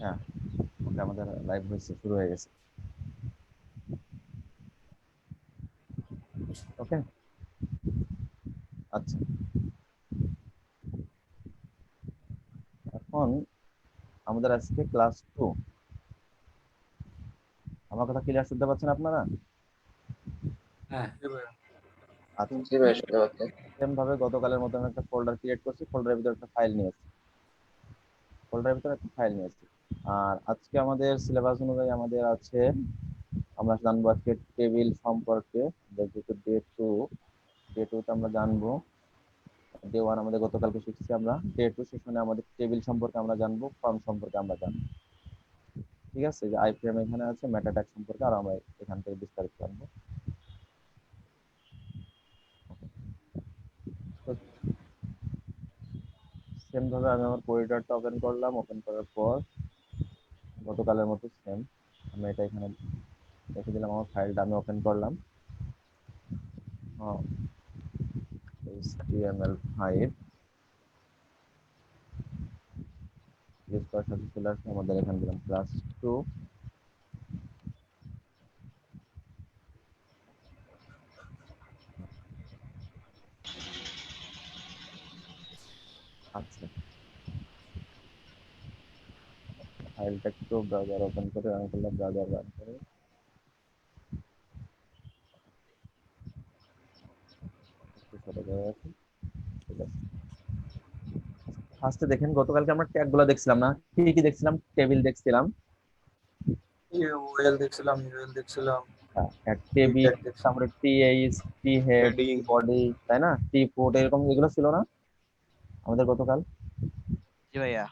হ্যাঁ, ওকে, আমাদের লাইভ হয়েছে, শুরু হয়ে গেছে। ওকে, আচ্ছা। এখন আমাদের আজকে ক্লাস 2। আমার কথা ক্লিয়ার শুনতে পাচ্ছেন আপনারা? হ্যাঁ। আচ্ছা, জি ভাই, শুনতে পাচ্ছি। সেম ভাবে গতকালের মতো আমি একটা ফোল্ডার ক্রিয়েট করছি, ফোল্ডারের ভিতরে একটা ফাইল নিয়েছি, আর আজকে আমাদের সিলেবাস অনুযায়ী আমাদের আছে, আমরা জানবো আজকে টেবিল সম্পর্কে। যেহেতু ডে টুতে আমরা জানবো, ডে 1 আমাদের গতকালকে শিখছি, আমরা ডে 2 সেশনে আমাদের টেবিল সম্পর্কে আমরা জানবো, ফর্ম সম্পর্কে আমরা জানবো। ঠিক আছে, যে আইপিএম এখানে আছে, মেটা ট্যাগ সম্পর্কে আর আমরা এখান থেকে বিস্তারিত জানবো। তো সেম ভাবে আমি আমার করিডরটা ওপেন করলাম, ওপেন করার পর গতকালের মতো সেম আমি এটা এখানে রেখে দিলাম, আমার ফাইলটা আমি ওপেন করলাম। HTML5 ইউজ করার সাথে চলে আসছে আমাদের এখানে দিলাম ক্লাস 2। আচ্ছা, ফাইলটা একটু ব্রাউজার ওপেন করে রান করলাম, ব্রাউজার রান করে একটু ছোট করে রাখি। ঠিক আছে, ফার্স্টে দেখেন গতকালকে আমরা ট্যাগ গুলো দেখছিলাম না, কি কি দেখছিলাম? টেবিল দেখছিলাম, ইউএল দেখছিলাম, ইউএল দেখছিলাম, টেবিল, ট্যাগ দেখছিলাম, তারপরে টিএইচ, টি হেড, হেডিং। টি বডি, তাই না, টি ফুট, এরকম এগুলো ছিল না আমাদের গতকাল? জি ভাইয়া।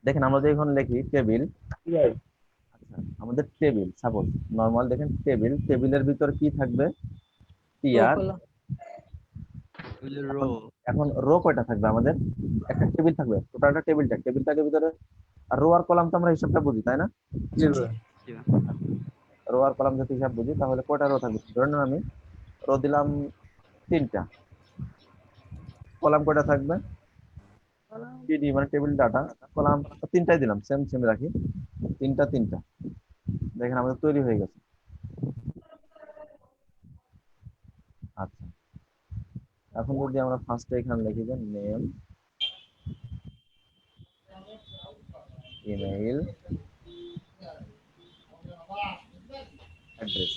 দেখেন আমরা যে এখন লিখি টেবিল, আচ্ছা, আমাদের টেবিল সাপোজ নর্মাল, দেখেন টেবিলের ভিতর কি থাকবে? টিআর। এখন রো। এখন রো কয়টা থাকবে আমাদের? একটা টেবিল থাকবে, টোটালটা টেবিলটাকে ভিতরে, আর রো আর কলাম তো আমরা হিসাবটা বুঝি, তাই না? জি ভাই। জি ভাই। রো আর কলাম যদি হিসাব বুঝি, তাহলে কয়টা রো থাকবে? ধরে নেন আমি রো দিলাম 3টা, কলাম কয়টা থাকবে? টিডি মানে টেবিল ডাটা, কলাম 3টাই দিলাম, সেম সেম রাখি, 3টা। দেখেন আমাদের তৈরি হয়ে গেছে। আচ্ছা, এখন যদি আমরা ফার্স্টে এখানে লিখি যে নেম, ইমেইল, অ্যাড্রেস।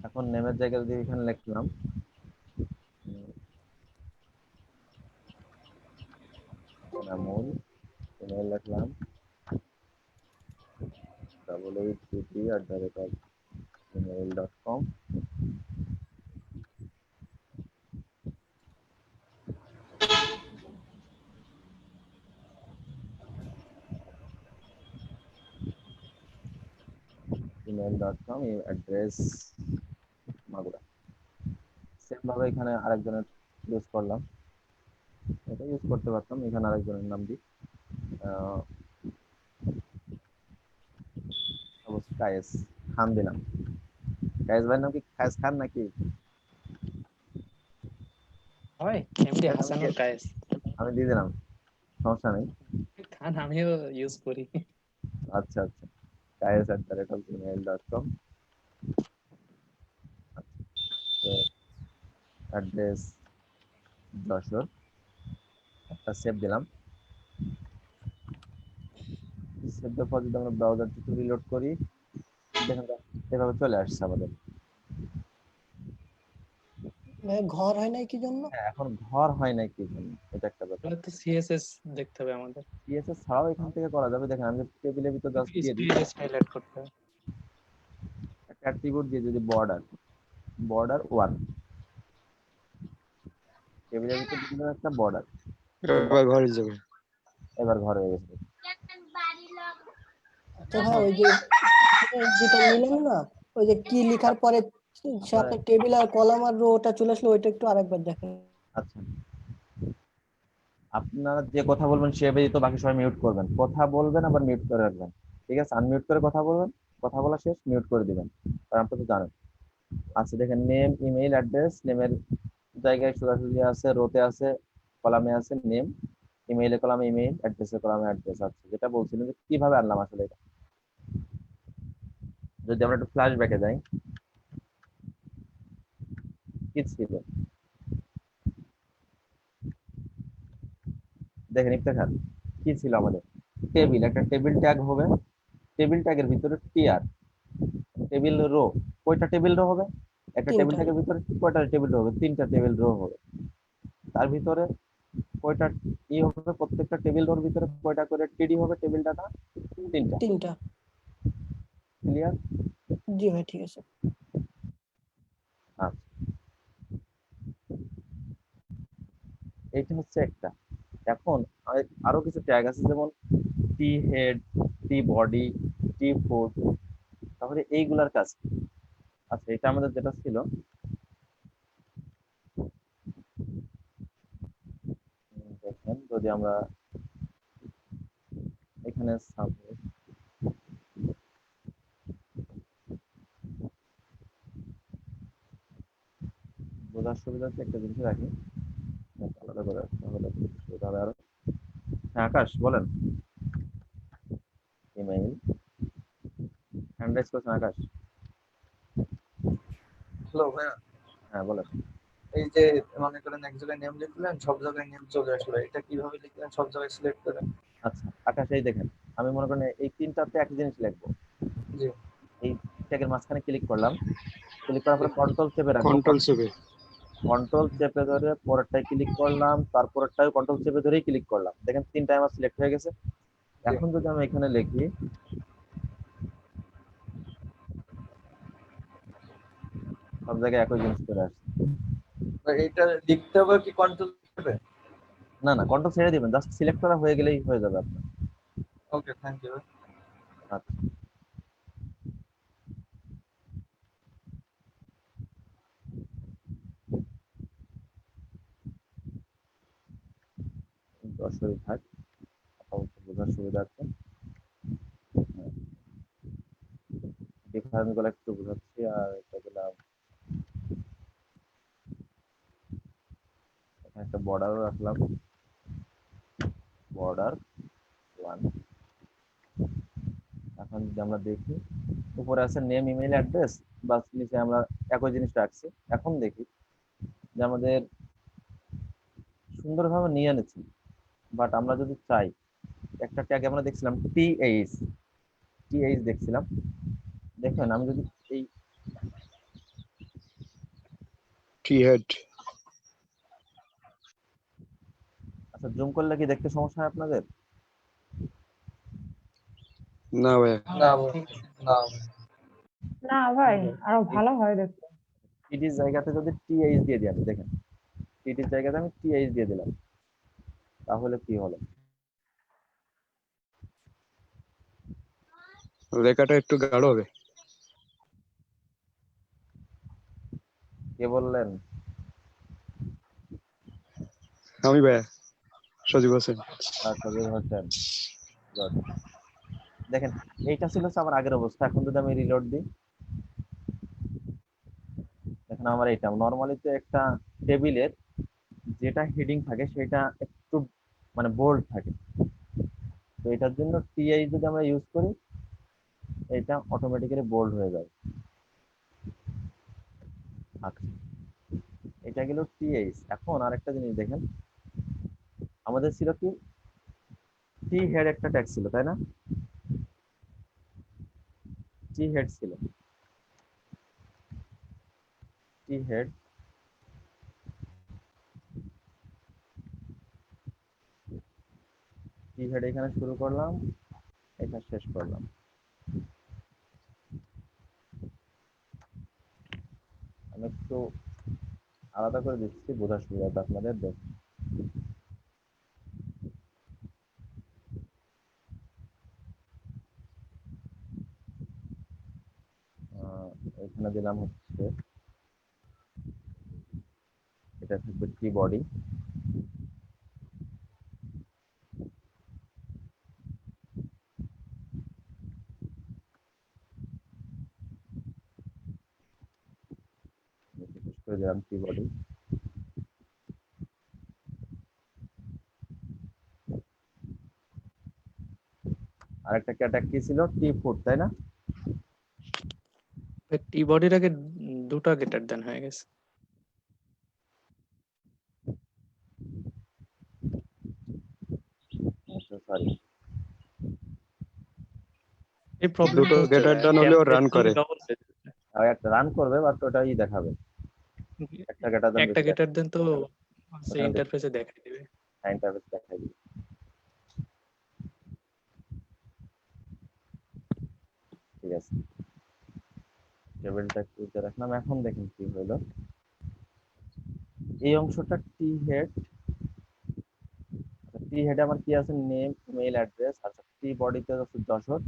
এখন নেমের জায়গায় যদি এখানে লিখলাম নামুল, ইমেইল লিখলাম double8tt@gmail.com। gmail.com, address Magura. Same ভাবে এখানে আরেকজনের ইউজ করলাম, এটা ইউজ করতে পারতাম, এখানে আরেকজনের নাম দিই, কায়েস খান দিলাম। কায়েস ভাইয়ের নাম কি কায়েস খান নাকি? হয় এমডি এর নাম কি? হাসানুল কায়েস। আমি দিয়ে দিলাম, সমস্যা নেই। খান আমিও ইউজ করি। আচ্ছা আচ্ছা, কায়েস@gmail.com। অ্যাড্রেস যশোর, একটা সেভ দিলাম। সেভ দেওয়ার পর যদি আমরা ব্রাউজার থেকে রিলোড করি, দেখেন এভাবে চলে আসছে আমাদের। ঘর হয় নাই কি জন্য? হ্যাঁ, এখন ঘর হয় নাই কি জন্য, এটা একটা ব্যাপার। তাহলে তো সিএসএস দেখতে হবে আমাদের, সিএসএস ছাড়াও এখান থেকে করা যাবে। দেখেন আমি টেবিলের ভিতর জাস্ট দিয়ে দিই স্টাইল এড করতে হবে। একটা অ্যাট্রিবিউট দিয়ে, যদি বর্ডার 1, টেবিলের ভিতর দিয়ে দিলাম একটা বর্ডার, এবার ঘরে যাবে। এবার ঘর হয়ে গেছে। আচ্ছা ভাই, ওই যে যেটা নিলেন না, ওই যে কি লেখার পরে সাথে টেবিল আর কলাম আর রো ওটা চলে আসলো, ওইটা একটু আরেকবার দেখেন। আচ্ছা, আপনারা যে কথা বলবেন সে ব্যতীত বাকি সবাই মিউট করবেন, কথা বলবেন আবার মিউট করে রাখবেন। ঠিক আছে, আনমিউট করে কথা বলবেন, কথা বলা শেষ মিউট করে দিবেন, কারণ আপনি তো জানেন। আচ্ছা দেখেন, নেম, ইমেইল, অ্যাড্রেস, নেমের জায়গায় সোজাসুজি আছে, রোতে আছে, কলামে আছে নেম, ইমেইলে কলামে ইমেইল, অ্যাড্রেসে কলামে অ্যাড্রেস। আচ্ছা, যেটা বলছিলেন যে কিভাবে আনলাম আসলে এটা, যদি আমরা একটু ফ্ল্যাশ ব্যাকে যাই, কি ছিল দেখেন ইফতেখার, কি ছিল আমাদের টেবিল, একটা টেবিল ট্যাগ হবে, টেবিল ট্যাগের ভিতরে টিআর, টেবিল রো, কয়টা টেবিল রো হবে, একটা টেবিল তিনটা। ট্যাগের ভিতরে কয়টা টেবিল রো হবে, তিনটা টেবিল রো হবে। তার ভিতরে কয়টা ই হবে, প্রত্যেকটা টেবিল রোর ভিতরে কয়টা করে টিডি হবে, টেবিল ডাটা তিনটা। তিনটা। ক্লিয়ার? জি ভাই, ঠিক আছে। আচ্ছা, এইটা হচ্ছে একটা। এখন আরো কিছু ট্যাগ আছে, যেমন টি হেড, টি বডি, টি ফুট, তাহলে এইগুলার কাজ কি? আচ্ছা, এটা আমাদের যেটা ছিল, দেখেন যদি আমরা এখানে বোঝার সুবিধার্থে একটা জিনিস রাখি, আলাদা করে রাখতে হবে, সুবিধা হবে আরো। হ্যাঁ আকাশ বলেন, ইমেইল হ্যান্ড রাইজ করছেন আকাশ? হ্যালো ভাইয়া, হ্যাঁ বলেন। এই যে মনে করেন এক জায়গায় নেম লিখলেন, সব জায়গায় নেম চলে আসলো, এটা কিভাবে লিখলেন সব জায়গায় সিলেক্ট করে? আচ্ছা আকাশ, এই দেখেন আমি মনে করেন এই তিনটাতে এক জিনিস লিখবো, জি এই ট্যাগের মাঝখানে ক্লিক করলাম, ক্লিক করার পরে কন্ট্রোল চেপে রাখবো, কন্ট্রোল সেভে। কন্ট্রোল চেপে ধরে পরেরটাই ক্লিক করলাম, তারপরেরটাই কন্ট্রোল চেপে ধরেই ক্লিক করলাম, দেখেন তিনটা আমার সিলেক্ট হয়ে গেছে। জি, এখন যদি আমি এখানে লিখি, সব জায়গায় একই জিনিস চলে আসছে। এইটা লিখতে হবে কি কন্ট্রোল সেভে? না না, কন্ট্রোল ছেড়ে দিবেন, জাস্ট সিলেক্ট করা হয়ে গেলেই হয়ে যাবে আপনার। ওকে, থ্যাংক ইউ। আচ্ছা, দর্শক থাক, আপাতত বোঝার সুবিধা আছে। ডিফারেন্স গুলো একটু বোঝাচ্ছি, আর এটা দিলাম, এখানে একটা বর্ডারও রাখলাম, বর্ডার 1। এখন যদি আমরা দেখি, উপরে আছে নেম, ইমেল অ্যাড্রেস, বা নিচে আমরা একই জিনিস রাখছি। এখন দেখি যে আমাদের সুন্দরভাবে নিয়ে এনেছি, বাট আমরা যদি চাই, একটা ট্যাগ আমরা দেখছিলাম টিএইচ, টিএইচ দেখছিলাম, দেখেন আমি যদি এই, টি হেড। আচ্ছা জুম করলে কি দেখতে সমস্যা হয় আপনাদের? না ভাইয়া, না ভাই, না ভাই। না ভাই, আরো ভালো হয় দেখতে। টিডির জায়গাতে যদি টিএইচ দিয়ে দিই, আমি দেখেন টিডির জায়গাতে আমি টিএইচ দিয়ে দিলাম, তাহলে কি হলো? লেখাটা একটু গাঢ় হবে। কে বললেন? আমি ভাইয়া, সজীব হোসেন। সজীব হোসেন, good। দেখেন এইটা ছিল হচ্ছে আমার আগের অবস্থা। এখন যদি আমি রিলোড দিই, দেখেন আমার এটা নর্মালি তো একটা টেবিলের যেটা হেডিং থাকে সেটা একটু মানে বোল্ড থাকে, তো এটার জন্য টিআই যদি আমরা ইউজ করি, এটা অটোমেটিক্যালি বোল্ড হয়ে যাবে। আচ্ছা, এটা গেল টিএইচ। এখন আরেকটা জিনিস দেখেন, আমাদের ছিল কি, টি হেড একটা ট্যাগ ছিল তাই না, টি হেড ছিল, টি হেড, টি হেড এখানে শুরু করলাম, এটা শেষ করলাম। আমি একটু আলাদা করে দিচ্ছি বোঝার সুবিধাটা আপনাদের দেখ। এখানে দিলাম হচ্ছে, এটা থাকবে টি বডি, শেষ করে দিলাম টি বডি। আরেকটা ট্যাগ কি ছিল? টি ফুট, তাই না? টি বডির আগে দুটো গেটার দেন হয়ে গেছে। আচ্ছা, সরি। এই প্রবলেমটা দুটো হচ্ছে গেটার ভাই, ডান হলেও রান করে। ডবল আর একটা রান করবে, বাট ওটাই দেখাবে। একটা গেটার দেন, একটা বেশি গেটার দেন তো সেই ওখানে ইন্টারফেসে দেখাই দিবে। ইন্টারফেস দেখাই দিবে। ঠিক আছে, টেবিলটা একটু উল্টে রাখলাম। এখন দেখেন কি হলো। এই অংশটা টি হেড। টি হেডে আমার কি আছে? Name, email address. আচ্ছা, টি বডিতে আছে যশোর,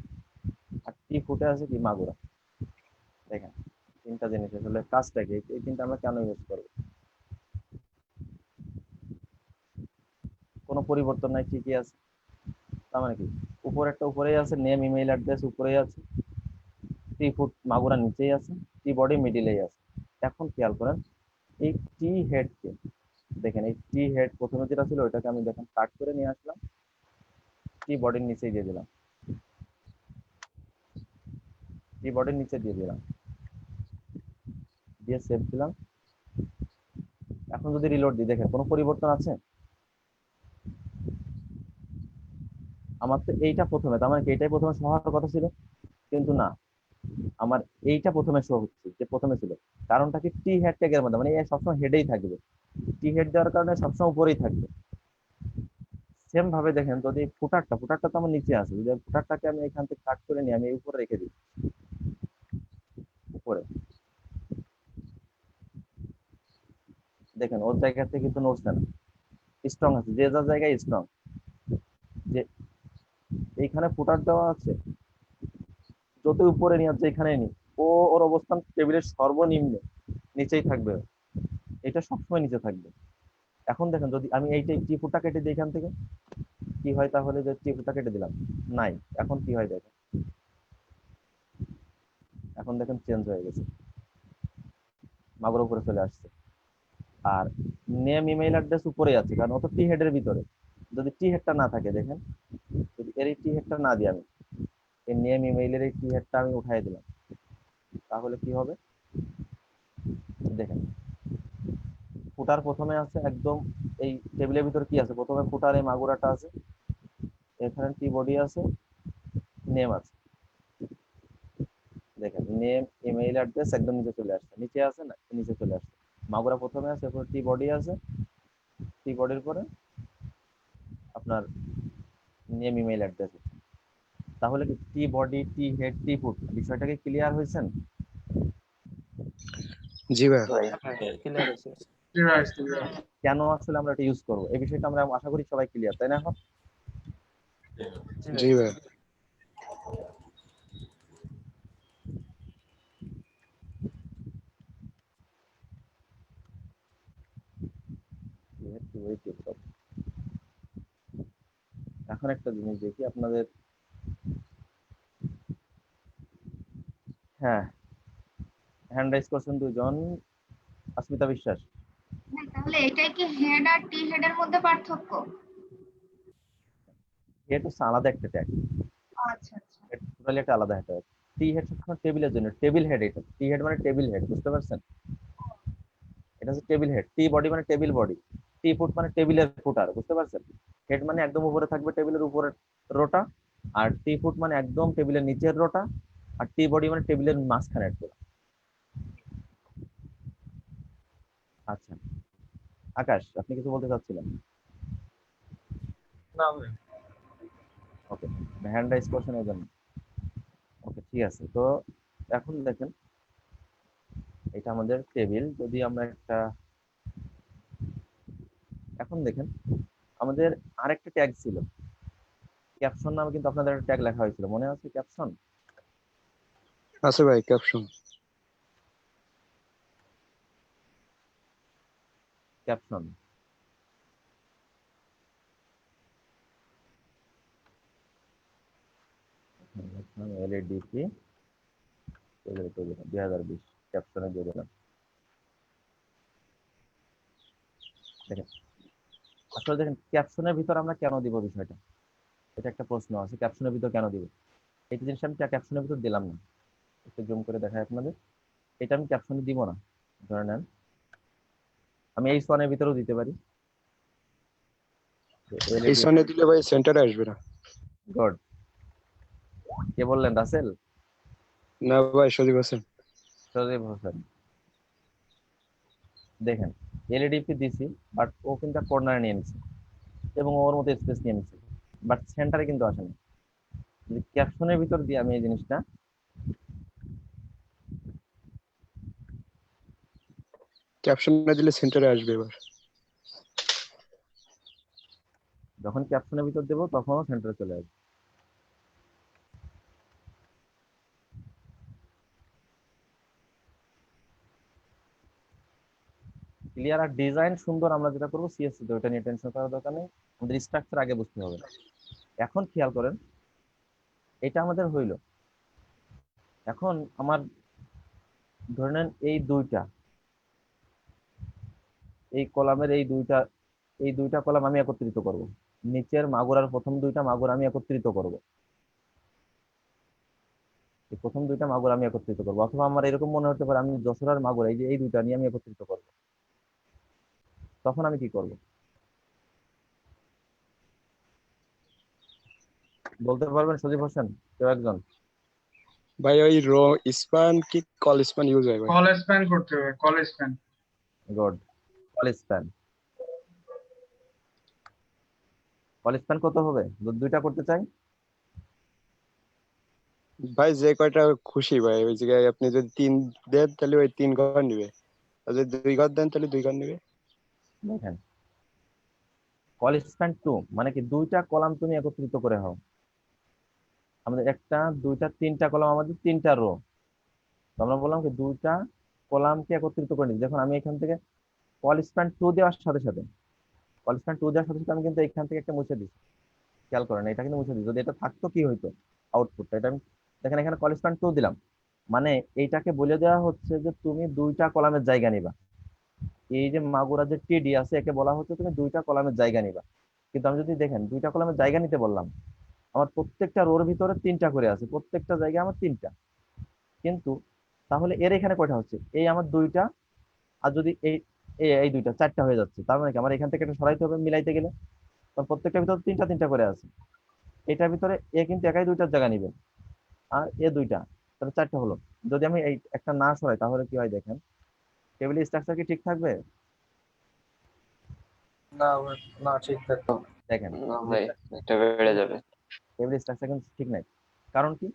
আর টি ফুটে আছে কি? মাগুরা। দেখেন, তিনটা জিনিস আসলে কাজটা কি, এই তিনটা আমরা কেন ইউজ করবো? কোনো পরিবর্তন নাই, ঠিকই আছে। তার মানে কি, উপরে একটা উপরেই আছে নেম, ইমেল অ্যাড্রেস উপরেই আছে, টি ফুট মাগুরা নিচেই আছে, টি বডি মিডিলেই আছে। এখন খেয়াল করেন, এই টি হেডকে দেখেন, এই টি হেড প্রথমে যেটা ছিল ওইটাকে আমি দেখেন কাট করে নিয়ে আসলাম, টি বডির নিচে দিয়ে দিলাম, টি বডির নিচে দিয়ে দিলাম, দিয়ে সেভ দিলাম। এখন যদি রিলোড দিই, দেখেন কোনো পরিবর্তন আছে? আমার তো এইটা প্রথমে, তার মানে কি এইটাই প্রথমে শো হওয়ার কথা ছিল, কিন্তু না, আমার এইটা প্রথমে শো হচ্ছে যে প্রথমে ছিল। কারণটা কি? টি হেড ট্যাগের মধ্যে, মানে এই সবসময় হেডেই থাকবে, টি হেড দেওয়ার কারণে সবসময় উপরেই থাকবে। সেম ভাবে দেখেন, যদি ফুটারটা তো আমার নিচে আছে, যদি ফুটারটাকে আমি এখান থেকে কাট করে নিয়ে আমি এই উপরে রেখে দিই, উপরে, দেখেন ওর জায়গা থেকে কিন্তু নড়ছে না, স্ট্রং আছে, যে যার জায়গায় স্ট্রং। যে এইখানে ফুটার দেওয়া আছে, যত উপরে নিয়ে যাচ্ছে এখানে নি, ও ওর অবস্থান টেবিলের সর্বনিম্নে, নিচেই থাকবে, এটা সবসময় নিচে থাকবে। এখন দেখেন, যদি আমি এইটা টি ফুটটা কেটে দিই এখান থেকে, কি হয় তাহলে? যে টি ফুটটা কেটে দিলাম, নাই, এখন কি হয় দেখেন, এখন দেখেন চেঞ্জ হয়ে গেছে, মাগুর উপরে চলে আসছে। আর নেম, ইমেইল অ্যাড্রেস উপরে আছে, কারণ ও তো টি হেডের ভিতরে। যদি টি হেডটা না থাকে, দেখেন, যদি এর এই টি হেডটা না দিই আমি, এই নেম ইমেইলের এই টি হেডটা আমি উঠাই দিলাম, তাহলে কি হবে? দেখেন, ফুটার প্রথমে আছে একদম, এই টেবিলের ভিতরে কি আছে? প্রথমে ফুটার এই মাগুরাটা আছে, এখানে টি বডি আছে, নেম আছে। দেখেন, নেম, ইমেইল অ্যাড্রেস একদম নিচে চলে আসছে, নিচে আছে না, নিচে চলে আসছে। মাগুরা প্রথমে আছে, এরপর টি বডি আছে, টি বডির পরে আপনার নেম, ইমেইল অ্যাড্রেস। তাহলে কি টি বডি, টি হেড, টি ফুট, বিষয়টা কি ক্লিয়ার হয়েছেন? জি ভাই। হ্যাঁ, ক্লিয়ার হয়েছে। কেন আসলে আমরা এটা ইউজ করবো, এই বিষয়টা আমরা আশা করি সবাই ক্লিয়ার, তাই না? এখন জি ভাই। জি ভাই। এখন একটা জিনিস দেখি আপনাদের। হ্যাঁ, হ্যান্ড রাইজ করছেন দুজন, আসমিতা বিশ্বাস। হ্যাঁ, তাহলে এটাই কি হেড আর টি হেডের মধ্যে পার্থক্য? হেড হচ্ছে আলাদা একটা ট্যাগ, আচ্ছা আচ্ছা। টোটালি একটা আলাদা ট্যাগ। টি হেড সবসময় টেবিলের জন্য, টেবিল হেড, এটা টি হেড মানে টেবিল হেড, বুঝতে পারছেন? এটা হচ্ছে টেবিল হেড। টি বডি মানে টেবিল বডি, টি ফুট মানে টেবিলের ফুটার, বুঝতে পারছেন? হেড মানে একদম উপরে থাকবে, টেবিলের উপরে রোটা, আর টি ফুট মানে একদম টেবিলের নিচের রোটা, আর টি বডি মানে টেবিলের মাঝখানের রোটা। আচ্ছা, আকাশ, আপনি কিছু বলতে চাচ্ছিলেন? না ভাই। ওকে, হ্যান্ড রাইজ করছেন এই জন্য। ওকে, ঠিক আছে। তো এখন দেখেন, এটা আমাদের টেবিল। যদি আমরা একটা, এখন দেখেন, আমাদের আরেকটা ট্যাগ ছিল, ক্যাপশন নামে কিন্তু আপনাদের একটা ট্যাগ লেখা হয়েছিল, মনে আছে? ক্যাপশন, আছে ভাই ক্যাপশন। ক্যাপশন এলএডিপি 2020 ক্যাপশনে দিয়ে দিলাম। দেখেন, আসলে দেখেন ক্যাপশনের ভিতর আমরা কেন দিব বিষয়টা, এটা একটা প্রশ্ন আছে, ক্যাপশনের ভিতর কেন দিব? এই জিনিসটা আমি ক্যাপশনের ভিতর দিলাম না, একটু জুম করে দেখাই আপনাদের। এটা আমি ক্যাপশনে দিব না, ধরে নেন আমি এই ওয়ানের ভিতরেও দিতে পারি এই এলইডি। সনে দিলে ভাই সেন্টারে আসবে না। গড, কে বললেন? রাসেল? না ভাই, সজীব হোসেন। সজীব হোসেন। দেখেন এলইডি দিছি, বাট ও কিন্তু কর্নারে নিয়ে নিচ্ছে এবং ওর মতো স্পেস নিয়ে নিচ্ছে, বাট সেন্টারে কিন্তু আসে না। যদি ক্যাপশনের ভিতর দিয়ে আমি এই জিনিসটা, ক্যাপশনে দিলে সেন্টারে আসবে এবার। যখন ক্যাপশনের ভিতর দেবো তখনও সেন্টারে চলে আসবে। ক্লিয়ার? আর ডিজাইন সুন্দর আমরা যেটা করবো সিএসসি তে, ওটা নিয়ে টেনশন করার দরকার নেই, আমাদের স্ট্রাকচার আগে বুঝতে হবে। এখন খেয়াল করেন, এটা আমাদের হইলো। এখন আমার ধরে নেন এই কলামের এই দুইটা কলাম আমি একত্রিত করব। নিচের মাগুরার প্রথম দুইটা মাগুর আমি একত্রিত করব, এই প্রথম দুইটা মাগুর আমি একত্রিত করবো। অথবা আমার এরকম মনে হতে পারে আমি যশোরের মাগুর এই যে এই দুইটা নিয়ে আমি একত্রিত করব। তখন আমি কি করব বলতে পারবেন সজীব হোসেন, কেউ একজন? ভাই ওই রো স্পান কি কল স্পান ইউজ হয় ভাই? কল স্প্যান করতে হবে, call span. Good. Call span, call span কত হবে দুইটা করতে চাই? ভাই যে কয়টা খুশি ভাই, ওই জায়গায় আপনি যদি 3 দেন তাহলে ওই 3 ঘর নিবে, আর যদি 2 ঘর দেন তাহলে 2 ঘর নিবে। দেখেন কল স্প্যান টু মানে কি দুইটা কলাম তুমি একত্রিত করে হও। আমাদের একটা দুইটা তিনটা কলাম, আমাদের তিনটা রো। তো আমরা বললাম কি দুইটা কলামকে একত্রিত করে নিচ্ছি। দেখুন আমি এখান থেকে কল স্প্যান টু দেওয়ার সাথে সাথে, কল স্প্যান টু দেওয়ার সাথে সাথে আমি কিন্তু এখান থেকে একটা মুছে দিচ্ছি। খেয়াল করেন এটা কিন্তু মুছে দিচ্ছি, যদি এটা থাকতো কি হইতো আউটপুটটা, এটা আমি দেখেন এখানে কল স্প্যান টু দিলাম, মানে এইটাকে বলে দেওয়া হচ্ছে যে তুমি দুইটা কলামের জায়গা নিবা। এই যে মাগুরা যে টিডি আছে একে বলা হচ্ছে তুমি দুইটা কলামের জায়গা নিবা। কিন্তু আমি যদি দেখেন দুইটা কলামের জায়গা নিতে বললাম, আমার প্রত্যেকটা রোর ভিতরে তিনটা করে আছে, প্রত্যেকটা জায়গায় আমার তিনটা। কিন্তু তাহলে এর এখানে কয়টা হচ্ছে? এই আমার দুইটা, আর যদি এই এই এই দুইটা চারটা হয়ে যাচ্ছে, তার মানে কি আমার এখান থেকে একটা সরাইতে হবে মিলাইতে গেলে। কারণ প্রত্যেকটার ভিতরে তিনটা তিনটা করে আছে, এটার ভিতরে এ কিন্তু একাই দুইটার জায়গা নিবে, আর এ দুইটা, তাহলে চারটা হলো। যদি আমি এই একটা না সরাই তাহলে কি হয় দেখেন, টেবিল স্ট্রাকচার কি ঠিক থাকবে? না না, ঠিক থাকে। দেখেন না ভাই, এটা বেড়ে যাবে। টেবিল স্ট্রাকচার কিন্তু ঠিক নাই। কারণ কি?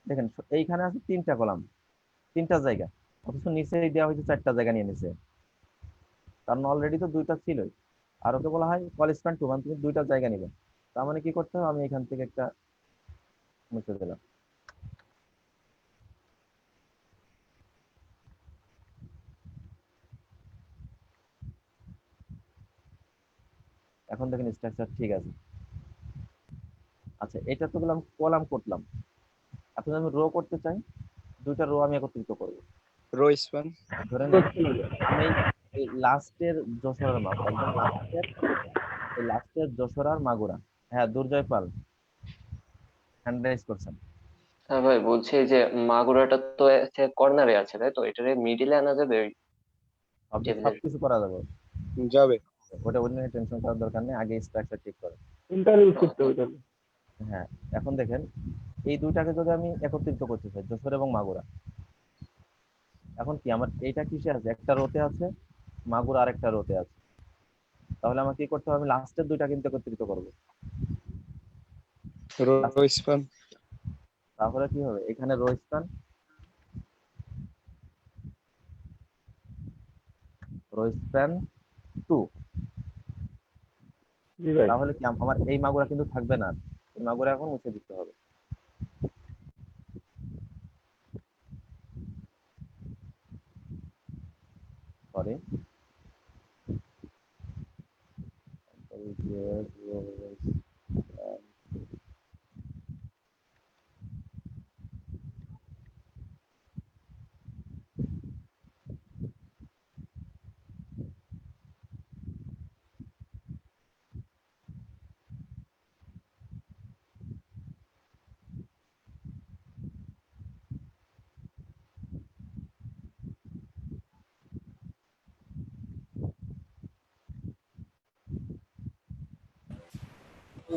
দেখেন এইখানে আছে তিনটা কলাম, তিনটা জায়গা, অথচ নিচে দেওয়া হয়েছে চারটা জায়গা নিয়ে নিচে, কারণ অলরেডি তো দুইটা ছিলই। আর ওকে বলা হয় কল স্প্যান টু মানে তুমি দুইটা জায়গা নিবে। তার মানে কি করতে হবে, আমি এখান থেকে একটা মুছে দিলাম। এখন দেখেন স্ট্রাকচার ঠিক আছে। আচ্ছা এটা তো গেলাম কলাম করলাম, এখন আমি রো করতে চাই, দুইটা রো আমি একত্রিত করবো। রো স্পান ধরে নেন আমি এই লাস্টের যশোরার মাগুরা, একদম লাস্টের যশোরার মাগুরা। হ্যাঁ দুর্জয় পাল হ্যান্ড রাইজ করছেন। হ্যাঁ ভাই, বলছি যে মাগুরাটা তো কর্নারে আছে, তাই তো? এটারে মিডিলে আনা যাবে ওই টেবিলের? সবকিছু করা যাবে, যাবে। ওটা নিয়ে টেনশন করার দরকার নেই, আগে স্ট্রাকচার ঠিক করে। ইন্টার ইউজ করতে হবে তাহলে। হ্যাঁ এখন দেখেন এই দুইটাকে যদি আমি একত্রিত করতে চাই, যশোর এবং মাগুরা, এখন কি আমার এইটা কিসে আছে? একটা রোতে আছে, মাগুরা আরেকটা রোতে আছে। তাহলে আমাকে কি করতে হবে, আমি লাস্টের দুইটা কিন্তু একত্রিত করবো। রো স্পান তাহলে কি হবে, এখানে রো স্থান, রো স্প্যান টু। জি ভাই। তাহলে কি আমার এই মাগুরা কিন্তু থাকবে না, এই মাগুরা এখন মুছে দিতে হবে। সরি,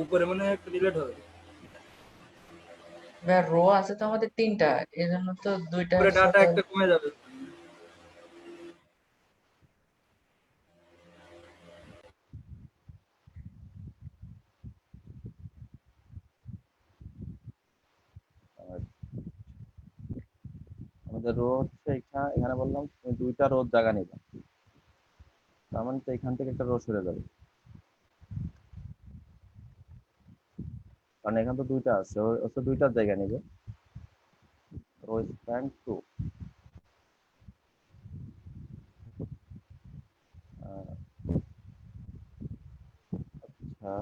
উপরে মনে হয় একটু ডিলিট হবে। রো আছে তো আমাদের 3টা, এই জন্য তো 2টা উপরে ডাটা সাথে। একটা কমে যাবে। আর আমাদের রো হচ্ছে এখানে বললাম তুমি 2টা রোদ জায়গা নিবে, তার মানে তো এখান থেকে একটা রো সরে যাবে, কারণ এখানে তো 2টা আছে, ও তো 2টার জায়গা নিবে। Rho span 2। আচ্ছা,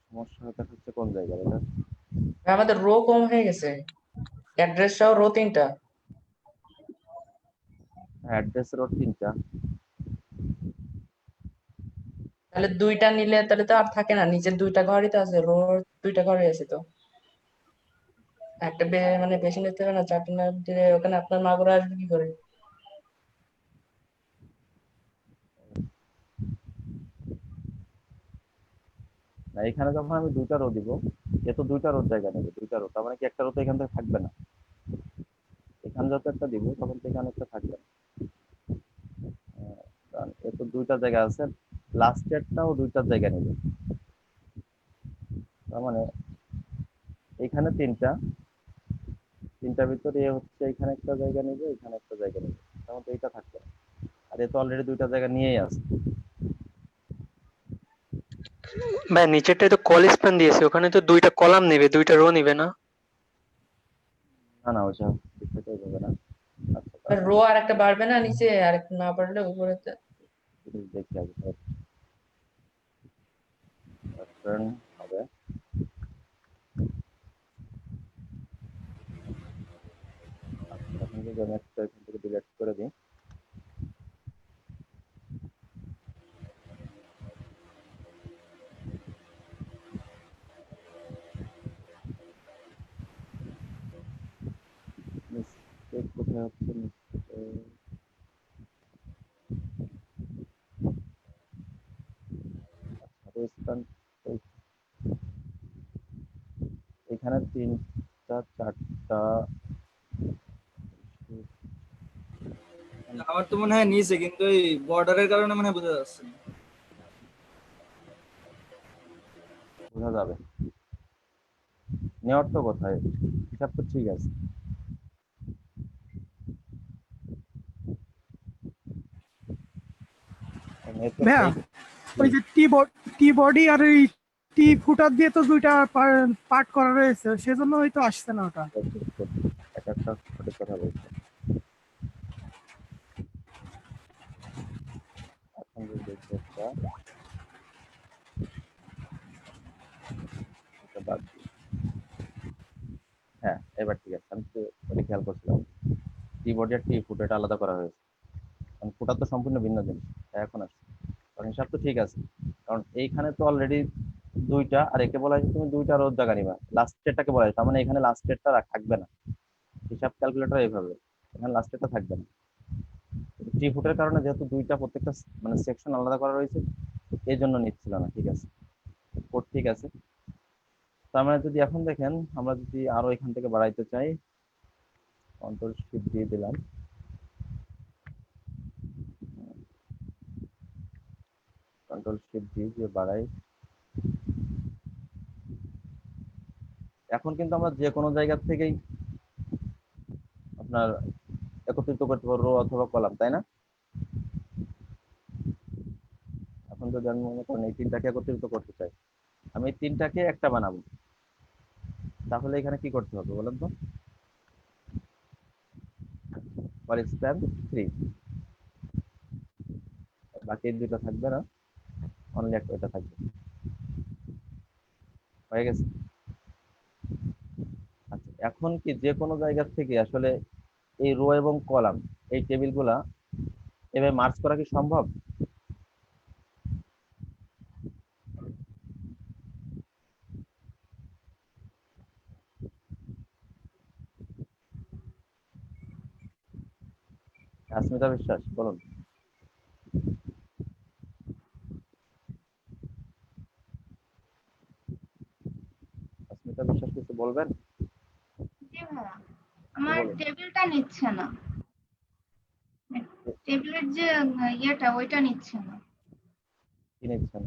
সমস্যা দেখাচ্ছে কোন জায়গায় এটা? আমাদের রো কম হয়ে গেছে, অ্যাড্রেস সহ রো 3টা। অ্যাড্রেস রো 3টা। তাহলে 2টা নিলে তাহলে তো আর থাকে না, নিচের 2টা ঘরই তো আছে, রো 2টা ঘরই আছে তো। একটা মানে বেশি নিতে হবে না, 4টা না দিলে ওখানে আপনার মাগুরা আসবে কি করে? না, এখানে যখন আমি 2টা রো দিব, এ তো 2টা রোদ জায়গা নেবে, 2টা রো, তার মানে কি একটা রো তো এখান থেকে থাকবে না। এখানে যত একটা দিব তখন তো এখানে একটা থাকবে না। কারণ এ তো 2টা জায়গা আছে, লাস্টেরটাও 2টার জায়গা নেবে, তার মানে এখানে 3টার ভিতরে এ হচ্ছে এখানে একটা জায়গা নেবে, এখানে একটা জায়গা নেবে, তখন তো এইটা থাকবে না। আর এ তো অলরেডি 2টা জায়গা নিয়েই আছে। ভাই নিচেরটাই তো কল স্প্যান দিয়েছে, ওখানে তো 2টা কলাম নেবে, 2টা রো নেবে না? না না, ওইসব সেটাই হবে না। আচ্ছা, রো আর একটা বাড়বে না নিচে, আর একটা না বাড়লে উপরে দেখি আগে প্যাটার্ন হবে। আচ্ছা, এখন যদি আমি একটা এখান থেকে ডিলিট করে দিই, মিস্টেক কোথায় হচ্ছে? স্থান এখানে 3টা 4টা। আমার তো মনে হয় নিচে, কিন্তু এই বর্ডারের কারণে মনে হয় বোঝা যাচ্ছে না। বোঝা যাবে, নেওয়ার তো কোথায়, হিসাব তো ঠিক আছে। এ তো ভাইয়া, এই ওই যে টি বডি আর ওই টি ফুটার দিয়ে তো দুইটা পার্ট করা রয়েছে, সেজন্য হয়তো আসছে না ওটা। একটা একটা সঠিক কথা বলছে। এখন যদি দেখি একটা বাদ দিই। হ্যাঁ, এবার ঠিক আছে, আমি তো এটা খেয়াল করছিলাম, টি বডি আর টি ফুট এটা আলাদা করা হয়েছে, কারণ ফুটার তো সম্পূর্ণ ভিন্ন জিনিস। এখন আসছে, কারণ হিসাব তো ঠিক আছে, কারণ এইখানে তো অলরেডি 2টা, আর একে বলা হয়েছে তুমি 2টা রোদ জায়গা নিবা, লাস্টেরটাকে বলা হয়েছে, তার মানে এখানে লাস্টেরটা থাকবে না। হিসাব ক্যালকুলেটর এইভাবে, এখানে লাস্টেরটা থাকবে না। টি ফুটের কারণে যেহেতু 2টা প্রত্যেকটা মানে সেকশন আলাদা করা রয়েছে, এই জন্য নিচ্ছিল না। ঠিক আছে, কোড ঠিক আছে। তার মানে যদি এখন দেখেন, আমরা যদি আরো এখান থেকে বাড়াইতে চাই, কন্ট্রোল শিফট দিয়ে দিলাম, কন্ট্রোল শিফট দিয়ে যে বাড়াই, এখন কিন্তু আমরা যে কোনো জায়গা থেকেই আপনার একত্রিত করতে পারবো, রো অথবা কলাম, তাই না? এখন যদি আমি মনে করেন এই 3টাকে একত্রিত করতে চাই, আমি এই 3টাকে একটা বানাবো, তাহলে এখানে কি করতে হবে বলেন তো? ফর স্প্যান 3, বাকি এই 2টা থাকবে না, অনলি একটা এটা থাকবে। হয়ে গেছে। আচ্ছা, এখন কি যে কোনো জায়গা থেকে আসলে এই রো এবং কলাম, এই টেবিলগুলা এভাবে মার্জ করা কি সম্ভব? আসমিতা বিশ্বাস বলুন। আসমিতা বিশ্বাস কিছু বলবেন? জি ভাইয়া, আমার বলুন। টেবিলটা নিচ্ছে না, টেবিলের যে ইয়েটা ওইটা নিচ্ছে না। কি নিচ্ছেন?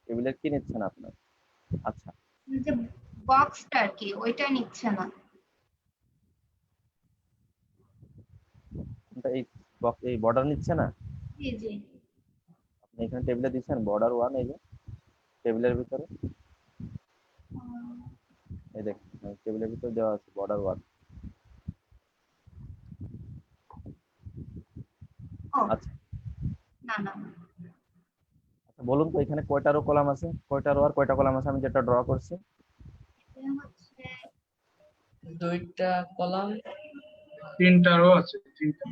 টেবিলের কি নিচ্ছেন আপনার? আচ্ছা, যে বক্সটা আর কি ওইটা নিচ্ছে না। কোনটা এই বর্ডার নিচ্ছে না? জি জি। আপনি এখানে টেবিলে দিচ্ছেন বর্ডার 1, এই যে টেবিলের ভিতরে, এই দেখুন টেবিলের ভিতরে দেওয়া আছে বর্ডার 1। ও আচ্ছা না না না। আচ্ছা, বলুন তো এখানে কয়টা রো কলাম আছে, কয়টা রো আর কয়টা কলাম আছে আমি যেটা ড্র করছি? এটা হচ্ছে 2টা কলাম, 3টা রো আছে, 3টা।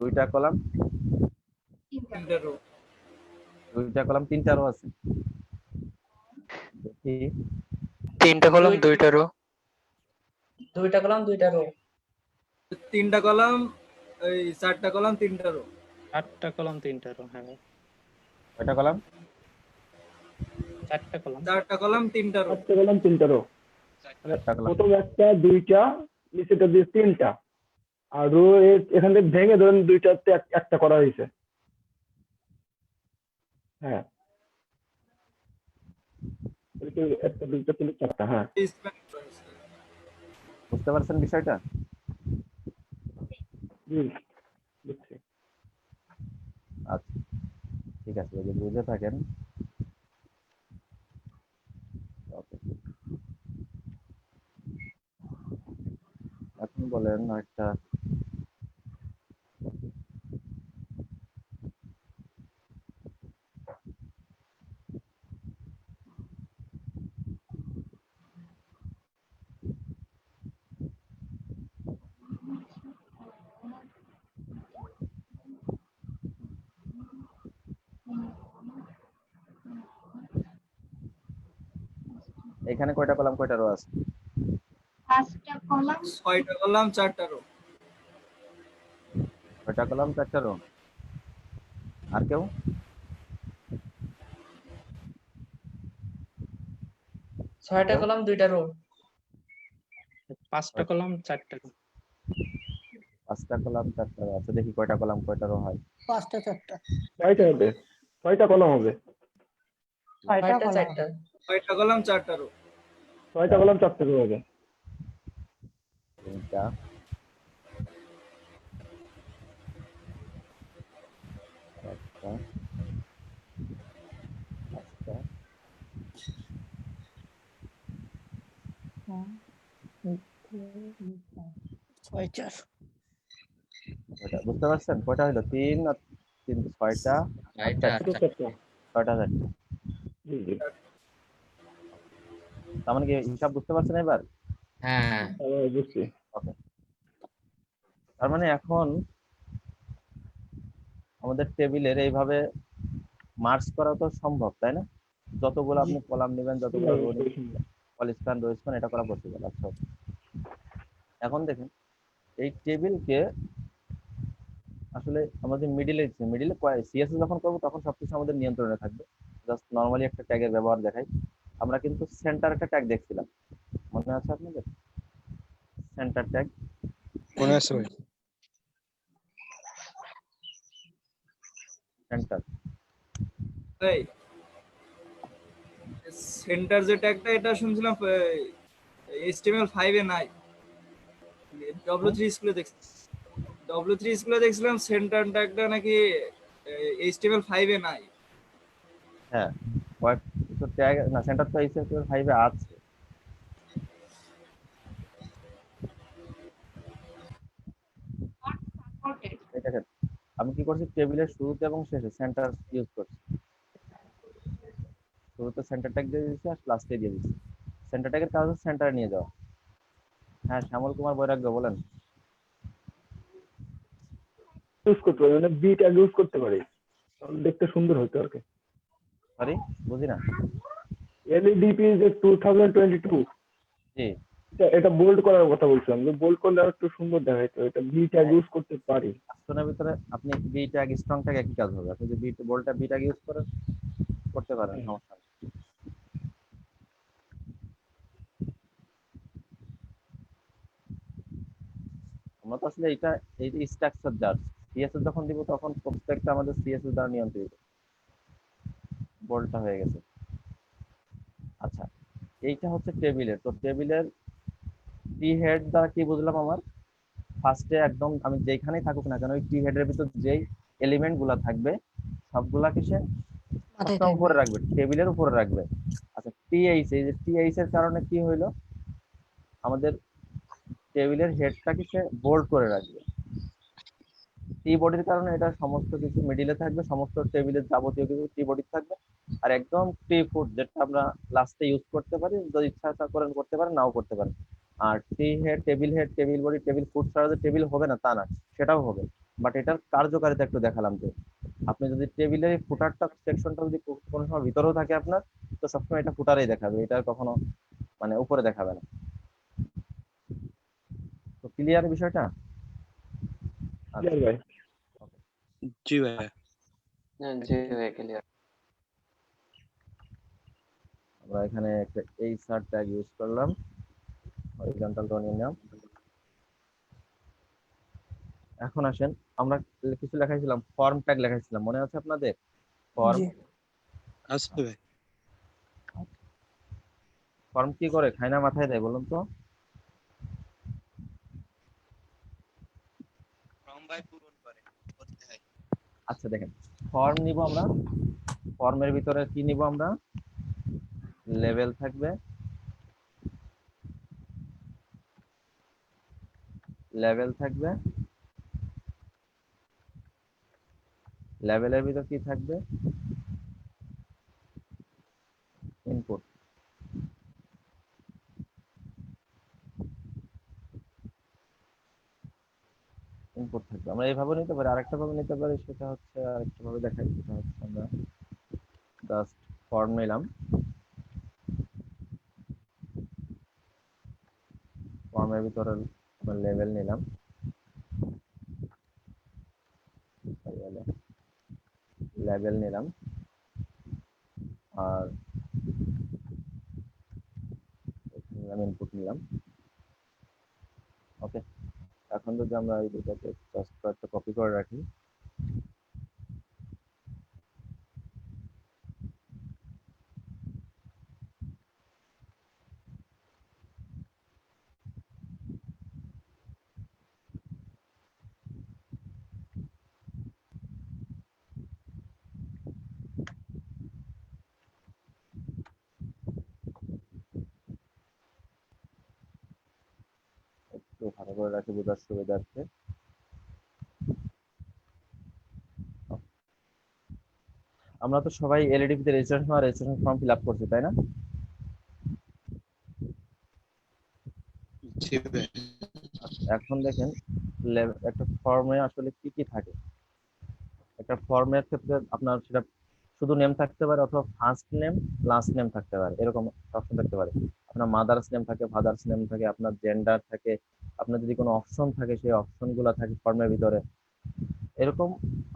2টা কলাম, 3টা। রো। 2টা কলাম, 3টা রো আছে। দেখি 3টা কলাম 2টা রো। 2টা কলাম 2টা রো। 3টা কলাম, এই 4টা কলাম 3টা রো। 8টা কলাম 3টা রো, হ্যাঁ। কয়টা কলাম? 4টা কলাম। 4টা কলাম 3টা রো। 4টা কলাম 3টা রো। 4টা কলাম। প্রথম 1টা 2টা, নিচেটা দিয়ে 3টা, আর রো এখান থেকে ভেঙে ধরেন 2টাতে একটা করা হয়েছে। হ্যাঁ, একটা 2টা 3 4টা, হ্যাঁ। বুঝতে পারছেন বিষয়টা? হুম, বুঝছি। আচ্ছা ঠিক আছে, যদি বুঝে থাকেন ওকে। এখন বলেন একটা, এখানে কয়টা কলাম কয়টা রো আছে? 5টা কলাম, 6টা কলাম 4টা রো। কয়টা কলাম 4টা রো। আর কেউ? 6টা কলাম 2টা রো। 5টা কলাম 4টা রো। 5টা কলাম 4টা রো। আচ্ছা দেখি কয়টা কলাম কয়টা রো হয়। 5টা 4টা। 6টা হবে, 6টা কলাম হবে। 6টা 6টা কলাম। 4টা। 6টা কলাম 4টা রো। 6টা কলাম 4টা রো হবে। 3টা, 4টা, 5টা, হুম, 6 4। কয়টা বুঝতে পারছেন? কয়টা হইলো? 3 আর 3, 6টা আর 4টা, 4টা। 6টা 4টা। জি জি, তার মানে কি হিসাব বুঝতে পারছেন এবার? বুঝছি। ওকে। তার মানে এখন আমাদের টেবিলের এইভাবে মার্চ করা তো সম্ভব, তাই না? যতগুলো আপনি কলাম নেবেন, যতগুলো রো নেবেন, কলস্প্যান রো স্প্যান এটা করা পসিবল। আচ্ছা এখন দেখেন এই টেবিলকে আসলে আমাদের মিডিলে সিএসএস যখন করবো তখন সবকিছু আমাদের নিয়ন্ত্রণে থাকবে। জাস্ট নর্মালি একটা ট্যাগের ব্যবহার দেখাই। আমরা কিন্তু সেন্টার একটা ট্যাগ দেখছিলাম, মনে আছে আপনাদের? সেন্টার ট্যাগ মনে আছে ভাই? সেন্টার, এই সেন্টার যে ট্যাগটা, এটা শুনছিলাম HTML5 এ নাই। W3 স্কুলে দেখছি, W3 স্কুলে দেখছিলাম সেন্টার ট্যাগটা নাকি HTML5 এ নাই। হ্যাঁ কয়েক ট্যাগ না, সেন্টার তো HTML5 এ আছে। সাপোর্টেড। দেখেন আমি কি করছি, টেবিলের শুরুতে এবং শেষে সেন্টার ইউজ করছি। শুরুতে সেন্টার ট্যাগ দিয়ে দিচ্ছি আর লাস্টে দিয়ে দিচ্ছি। সেন্টার ট্যাগের কাজ হচ্ছে সেন্টারে নিয়ে যাওয়া। হ্যাঁ শ্যামল কুমার বৈরাগ্য বলেন। ইউজ করতে পারি, মানে বি ট্যাগ ইউজ করতে পারি, তাহলে দেখতে সুন্দর হতো আর কি। সরি বুঝি না। এলইডিপি যে 2022 জি এটা বোল্ড করার কথা বলছিলাম, যে বোল্ড করলে আর একটু সুন্দর দেখাইতো, এটা বি ট্যাগ ইউজ করতে পারি। কাস্টনের ভিতরে আপনি বি ট্যাগ স্ট্রং ট্যাগ একই কাজ হবে, আপনি যদি বোল্টটা বি ট্যাগ ইউজ করেন করতে পারেন, হুম। সমস্যা নেই। আমরা তো আসলে এটা এই যে স্ট্রাকচার জাস্ট সিএসএস যখন দিব তখন প্রত্যেকটা আমাদের সিএসএস দ্বারা নিয়ন্ত্রিত, বোল্টটা হয়ে গেছে। আচ্ছা, এইটা হচ্ছে টেবিলের, তো টেবিলের টি হেড দ্বারা কি বুঝলাম আমার, ফার্স্টে একদম আমি যেখানেই থাকুক না কেন ওই টি হেডের ভিতর যেই এলিমেন্ট গুলা থাকবে সবগুলাকে সে মাথায় সবসময় থাকবে। উপরে রাখবে, টেবিলের উপরে রাখবে। আচ্ছা টিএইচ, এই যে টিএইচ এর কারণে কি হইলো, আমাদের টেবিলের হেডটাকে সে বোল্ড করে রাখবে। টি বডির কারণে এটা সমস্ত কিছু মিডিলে থাকবে, সমস্ত টেবিলের যাবতীয় কিছু টি বডি থাকবে। আর একদম টি ফুট যেটা আমরা লাস্টে ইউজ করতে পারি, যদি ইচ্ছা করেন করতে পারেন, নাও করতে পারেন। আর T head, table body, table foot ছাড়া যে টেবিল হবে না তা না, সেটাও হবে। বাট এটার কার্যকারিতা একটু দেখালাম যে আপনি যদি টেবিলের এই ফুটারটা সেকশনটা যদি কোনো সময় ভিতরেও থাকে আপনার, তো সবসময় এটা ফুটারেই দেখাবে, এটা কখনো মানে উপরে দেখাবে না। তো ক্লিয়ার বিষয়টা? ক্লিয়ার ভাই? জি ভাই। জি ভাই ক্লিয়ার। আমরা এখানে একটা এই সার ট্যাগ ইউজ করলাম, হরিজন্টাল নিয়ে নিলাম। এখন আসেন, আমরা কিছু লেখাইছিলাম, ফর্ম ট্যাগ লেখাইছিলাম, মনে আছে আপনাদের? ফর্ম, জি আচ্ছা ভাই। ফর্ম কি করে, খায় না মাথায় দেয় বলুন তো? আচ্ছা দেখেন, ফর্ম নিব আমরা, ফর্মের ভিতরে কি নিব আমরা, লেভেল থাকবে, লেভেল থাকবে, লেভেলের ভিতর কি থাকবে, ইনপুট। ইনপুট থাকবে, আমরা এইভাবে নিতে পারি, আরেকটা ভাবে নিতে পারি, সেটা হচ্ছে আরেকটা ভাবে দেখাই, সেটা হচ্ছে আমরা জাস্ট ফর্ম নিলাম, ফর্মের ভিতরে লেভেল নিলাম, লেভেল নিলাম, আর নিলাম ইনপুট নিলাম। ওকে, এখন যদি আমরা এই দুটাকে জাস্ট কয়েকটা কপি করে রাখি, একটু ভালো করে রাখি বোঝার সুবিধার্থে। আমরা তো সবাই এলইডি তে রেজিস্ট্রেশন আর রেজিস্ট্রেশন ফর্ম ফিল আপ করছি, তাই না? জি ভাই। এখন দেখেন একটা ফর্মে আসলে কি কি থাকে। একটা ফর্মের ক্ষেত্রে আপনার সেটা শুধু নেম থাকতে পারে, অথবা ফার্স্ট নেম লাস্ট নেম থাকতে পারে, এরকম অপশন থাকতে পারে। আপনার মাদার্স নেম থাকে, ফাদার্স নেম থাকে, আপনার জেন্ডার থাকে, আপনার যদি কোনো অপশন থাকে সেই অপশন গুলা থাকে ফর্মের ভিতরে, এরকম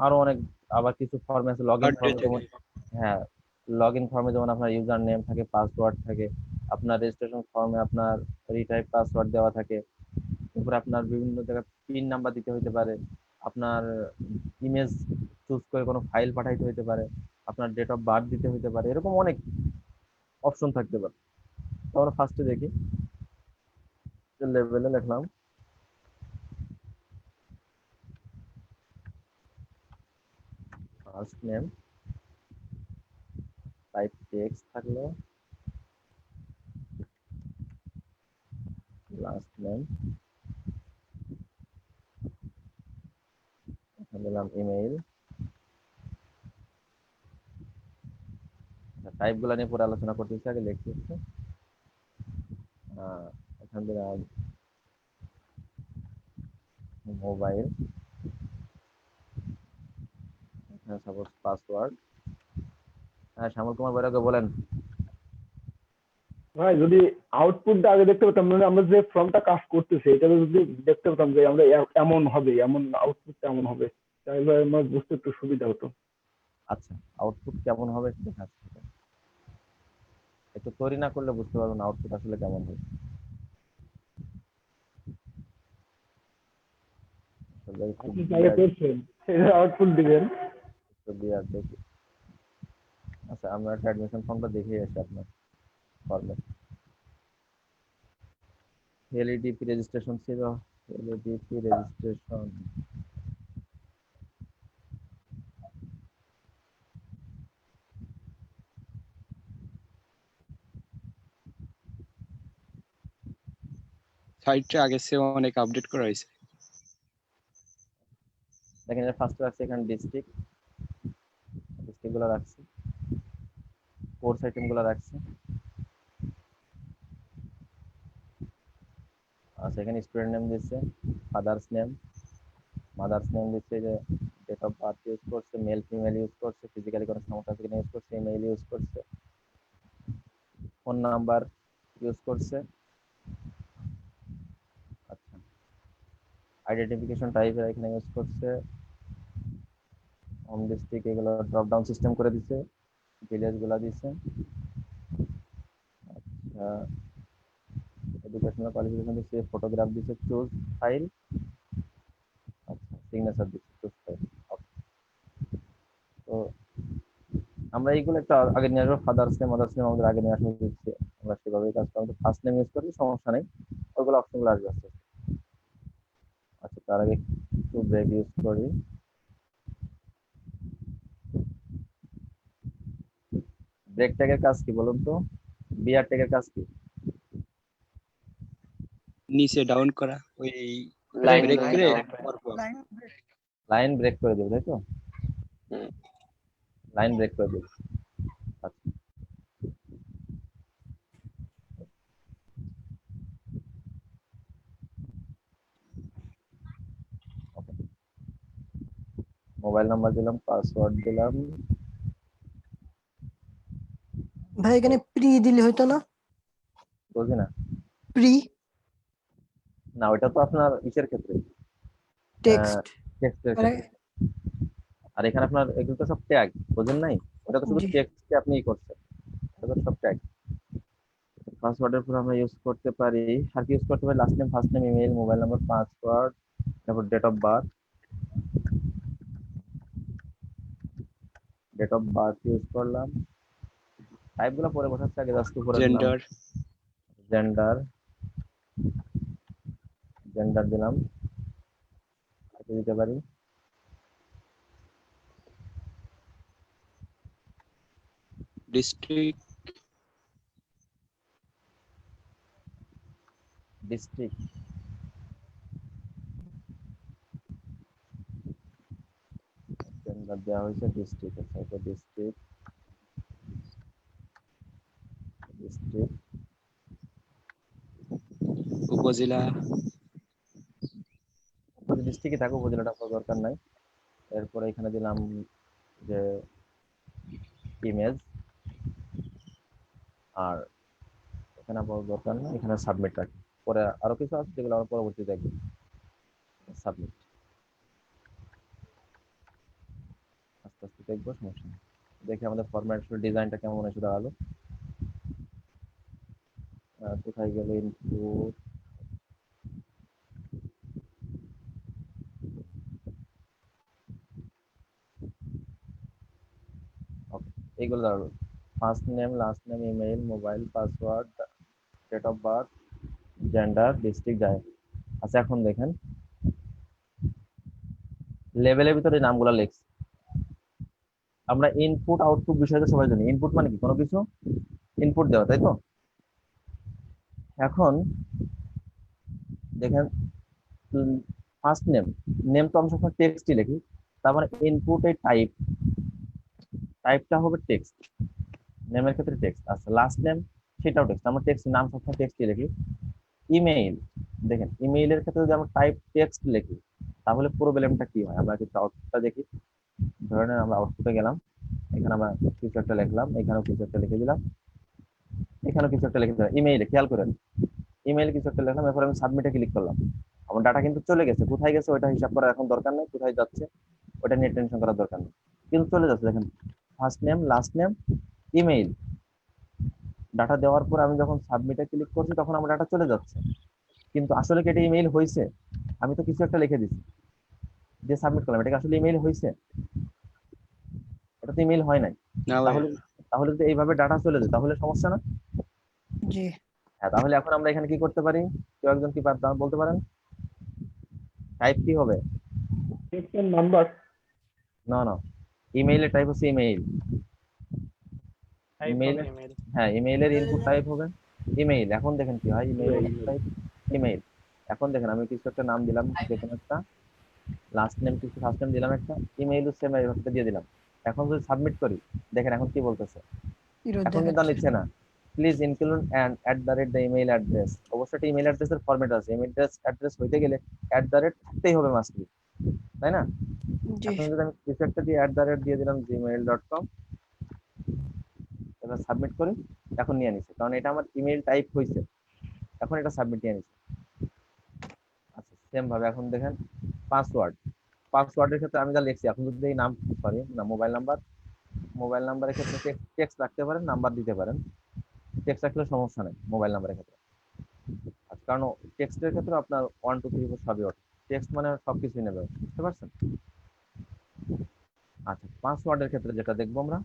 আরো অনেক। আবার কিছু ফর্মে আছে লগ ইন বার্থডে ফর্মে, যেমন থাকে। হ্যাঁ, লগ ইন ফর্মে যেমন আপনার ইউজার নেম থাকে, পাসওয়ার্ড থাকে। আপনার রেজিস্ট্রেশন ফর্মে আপনার রিটাইপ পাসওয়ার্ড দেওয়া থাকে। উপরে আপনার বিভিন্ন জায়গায় পিন নাম্বার দিতে হতে পারে, আপনার ইমেজ চুজ করে কোনো ফাইল পাঠাইতে হতে পারে, আপনার ডেট অফ বার্থ দিতে হতে পারে, এরকম অনেক অপশন থাকতে পারে। তো আমরা ফার্স্টে দেখি, লেভেলে লিখলাম ফার্স্ট নেম, টাইপ টেক্সট থাকলো, লাস্ট নেম, এখানে দিলাম ইমেইল। টাইপ গুলা নিয়ে পরে আলোচনা করতেছি, আগে লিখছি একটু। এখান দিলাম মোবাইল, এখানে সাপোজ পাসওয়ার্ড। হ্যাঁ, শ্যামল কুমার বৈরাগ্য বলেন। ভাই যদি আউটপুটটা আগে দেখতে পেতাম, মানে আমরা যে ফর্মটা কাজ করতেছি এটা যদি দেখতে পেতাম যে আমরা এমন হবে, এমন আউটপুটটা এমন হবে, তাহলে আমার বুঝতে একটু সুবিধা হতো। আচ্ছা, আউটপুট কেমন হবে একটু দেখাচ্ছি। একটু তৈরি না করলে বুঝতে পারবেন আউটপুট আসলে কেমন হবে। আসলে একটু আপনি তো আগে করছেন, আউটপুট দিবেন। দেখি। আচ্ছা, আমরা একটা অ্যাডমিশন ফর্মটা দেখে আসি আপনার ফর্মে। এলইডিপি রেজিস্ট্রেশন ছিল, এলইডিপি রেজিস্ট্রেশন। সাইটটা আগের চেয়ে অনেক আপডেট করা হয়েছে। দেখেন ফার্স্টে রাখছি এখানে ডিস্ট্রিক্ট গুলো রাখছি, কোর্স আইটেম গুলো রাখছি। আচ্ছা, এখানে স্টুডেন্ট নেম দিচ্ছে, ফাদার্স নেম, মাদার্স নেম দিচ্ছে, যে ডেট অফ বার্থ ইউজ করছে, মেল ফিমেল ইউজ করছে, ফিজিক্যালি কোনো সমস্যা আছে কিনা ইউজ করছে, ইমেইল ইউজ করছে, ফোন নাম্বার ইউজ করছে। আচ্ছা, আইডেন্টিফিকেশন টাইপ এখানে ইউজ করছে, হোম ডিস্ট্রিক্ট এগুলো ড্রপ ডাউন সিস্টেম করে দিচ্ছে, ভিলেজ গুলা দিচ্ছে। আচ্ছা, এডুকেশনাল কোয়ালিফিকেশন দিচ্ছে, ফটোগ্রাফ দিচ্ছে, চুজ ফাইল। আচ্ছা, সিগনেচার দিচ্ছে, চুজ ফাইল। তো আমরা এইগুলো একটু আগে নিয়ে আসবো, ফাদার্স নেম মাদার্স নেম আমাদের আগে নিয়ে আসবো দিচ্ছে, আমরা সেভাবেই কাজ করবো। ফার্স্ট নেম ইউজ করি, সমস্যা নেই, ওইগুলো অপশনগুলো আসবে আস্তে আস্তে। আচ্ছা, তার আগে একটু ব্রেক ইউজ করি। ব্রেক ট্যাগের কাজ কি বলুন তো? বিআর ট্যাগের কাজ কি? নিচে ডাউন করা, ওই লাইন ব্রেক করে দেওয়া। পরপর। লাইন ব্রেক করে দেবে, তাই তো? হুম। লাইন ব্রেক করে দেবে। আচ্ছা, ওকে। মোবাইল নাম্বার দিলাম, পাসওয়ার্ড দিলাম। ভাই এখানে প্রি দিলে হইতো না? বুঝি না। প্রি না, ওইটা তো আপনার ইসের ক্ষেত্রে, টেক্সট টেক্সটের মানে ক্ষেত্রে। আর এখানে আপনার এগুলো তো সব ট্যাগ, বুঝেন নাই? ওটা তো শুধু জি টেক্সটে আপনি ই করছেন, এটা তো সব ট্যাগ। পাসওয়ার্ডের পর আমরা ইউজ করতে পারি, আর কি ইউজ করতে পারি? Last name, first name, email, mobile number, password, তারপর date of birth. Date of birth use করলাম। টাইপ গুলো পরে বসাচ্ছে, আগে জাস্ট উপরে দিলাম। জেন্ডার, জেন্ডার, জেন্ডার দিলাম। আগে দিতে পারি ডিস্ট্রিক্ট, ডিস্ট্রিক্ট। জেন্ডার দেওয়া হয়েছে ডিস্ট্রিক্ট। আচ্ছা, ডিস্ট্রিক্ট, ডিস্ট্রিক্ট। উপজেলা, ডিস্ট্রিক্টে থাকো, উপজেলাটা কোনো দরকার নাই। এরপরে এখানে দিলাম যে ইমেজ, আর এখানে আপাতত দরকার না, এখানে সাবমিট রাখি। পরে আরো কিছু আছে যেগুলো আমরা পরবর্তীতে দেখবো। সাবমিট, আস্তে আস্তে দেখবো, সমস্যা নেই। দেখি আমাদের ফরম্যাট ডিজাইনটা কেমন এসে দাঁড়ালো। কোথায় গেল ইনপুট? ওকে, এইগুলো দাঁড়ালো। First name, last name, email, mobile, password, date of birth, gender, district যায়। আচ্ছা, এখন দেখেন লেভেলের ভিতরে এই নামগুলো লিখছি। আমরা ইনপুট আউটপুট বিষয়টা সবাই জানি। ইনপুট মানে কি? কোনো কিছু ইনপুট দেওয়া, তাই তো? এখন দেখেন ফার্স্ট নেম, নেম তো আমরা সবসময় টেক্সটই লিখি, তার মানে ইনপুটের টাইপটা হবে টেক্সট, নেমের ক্ষেত্রে টেক্সট। আচ্ছা, লাস্ট নেম সেটাও টেক্সট, আমরা টেক্সট, নাম সবসময় টেক্সটই লিখি। ইমেইল, দেখেন ইমেইলের ক্ষেত্রে যদি আমরা টাইপ টেক্সট লিখি তাহলে প্রবলেমটা কি হয়? আমরা কিছু আউটপুটটা দেখি। ধরে নেন আমরা আউটপুটে গেলাম, এখানে আমরা কিছু একটা লিখলাম, এখানেও কিছু একটা লিখে দিলাম। এখানে কিছু একটা লিখে দিলাম, ইমেইলে খেয়াল করেন, ইমেইলে কিছু একটা লিখলাম, এরপর আমি সাবমিটে ক্লিক করলাম। আমার ডাটা কিন্তু চলে গেছে, কোথায় গেছে ওটা হিসাব করার এখন দরকার নেই, কোথায় যাচ্ছে ওটা নিয়ে টেনশন করার দরকার নেই, কিন্তু চলে যাচ্ছে। দেখেন first name, last name, email, data দেওয়ার পর আমি যখন সাবমিটে ক্লিক করছি তখন আমার ডাটা চলে যাচ্ছে, কিন্তু আসলে কি এটা ইমেইল হয়েছে? আমি তো কিছু একটা লিখে দিচ্ছি যে সাবমিট করলাম, এটা কি আসলে ইমেইল হয়েছে? এটা তো ইমেইল হয় নাই। না ভাই। তাহলে তাহলে যদি এইভাবে ডাটা চলে যায় তাহলে সমস্যা না? জি। হ্যাঁ, তাহলে এখন আমরা এখানে কি করতে পারি? কেউ একজন কি বলতে পারেন? টাইপ কি হবে? Text number. না না, ইমেইলের টাইপ হচ্ছে ইমেইল। টাইপ ইমেইল, হবে ইমেল। হ্যাঁ ইমেইলের ইনপুট টাইপ হবে ইমেইল। এখন দেখেন কি হয়, ইমেইলের টাইপ ইমেইল। এখন দেখেন আমি কিছু একটা নাম দিলাম, যে কোনো একটা লাস্ট নেম, কিছু ফার্স্ট নেম দিলাম, একটা ইমেইল সেম এইভাবে দিয়ে দিলাম। এখন যদি সাবমিট করি, দেখেন এখন কি বলতেছে, এরর এখন কিন্তু আর দেখাচ্ছে। নিচ্ছে না। Please include and @the email address. অবশ্যই একটা ইমেইল অ্যাড্রেসের ফরম্যাট আছে, ইমেইল অ্যাড্রেস হইতে গেলে থাকতেই হবে মাস্টলি, তাই না? জি। এখন যদি আমি কিছু একটা দিয়ে দিয়ে দিলাম gmail.com, এবার সাবমিট করি, এখন নিয়ে নিছে, কারণ এটা আমার ইমেইল টাইপ হয়েছে, এখন এটা সাবমিট নিয়ে নিছে। আচ্ছা, সেম ভাবে এখন দেখেন পাসওয়ার্ড, পাসওয়ার্ডের ক্ষেত্রে আমি যা লিখছি, এখন যদি এই নাম, সরি না, মোবাইল নাম্বারের ক্ষেত্রে টেক্সট রাখতে পারেন, নাম্বার দিতে পারেন, টেক্সট রাখলে সমস্যা নেই মোবাইল নাম্বারের ক্ষেত্রে। আচ্ছা, কারণ টেক্সটের ক্ষেত্রে আপনার 1 2 3 4 সবই ওঠে, টেক্সট মানে সবকিছুই নেবে, বুঝতে পারছেন? আচ্ছা, পাসওয়ার্ডের ক্ষেত্রে যেটা দেখবো আমরা,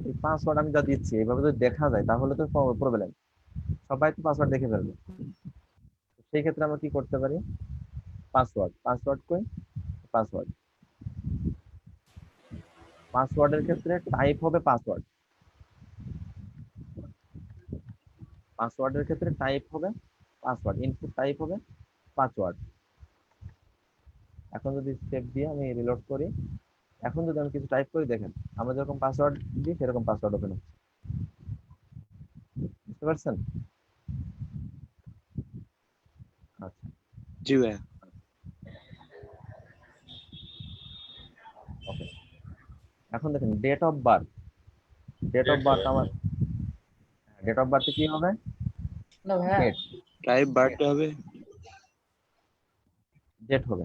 এই পাসওয়ার্ড আমি যা দিচ্ছি এইভাবে যদি দেখা যায় তাহলে তো প্রবলেম, সবাই তো পাসওয়ার্ড দেখে ফেলবে। সেই ক্ষেত্রে আমরা কি করতে পারি? পাসওয়ার্ড কই, পাসওয়ার্ড, পাসওয়ার্ডের ক্ষেত্রে টাইপ হবে পাসওয়ার্ড, পাসওয়ার্ডের ক্ষেত্রে টাইপ হবে পাসওয়ার্ড, ইনপুট টাইপ হবে পাসওয়ার্ড। এখন যদি স্টেপ দিয়ে আমি রিলোড করি, এখন যদি আমি কিছু টাইপ করি, দেখেন আমরা যেরকম পাসওয়ার্ড দিই সেরকম পাসওয়ার্ড ওপেন হচ্ছে, বুঝতে পারছেন? আচ্ছা, জি ভাই। ওকে। এখন দেখেন date of birth, date of birth আমার, ডেট অফ বার্থে কি হবে? না ভাইয়া, ডেট, টাইপ বাড়তে হবে। ডেট হবে,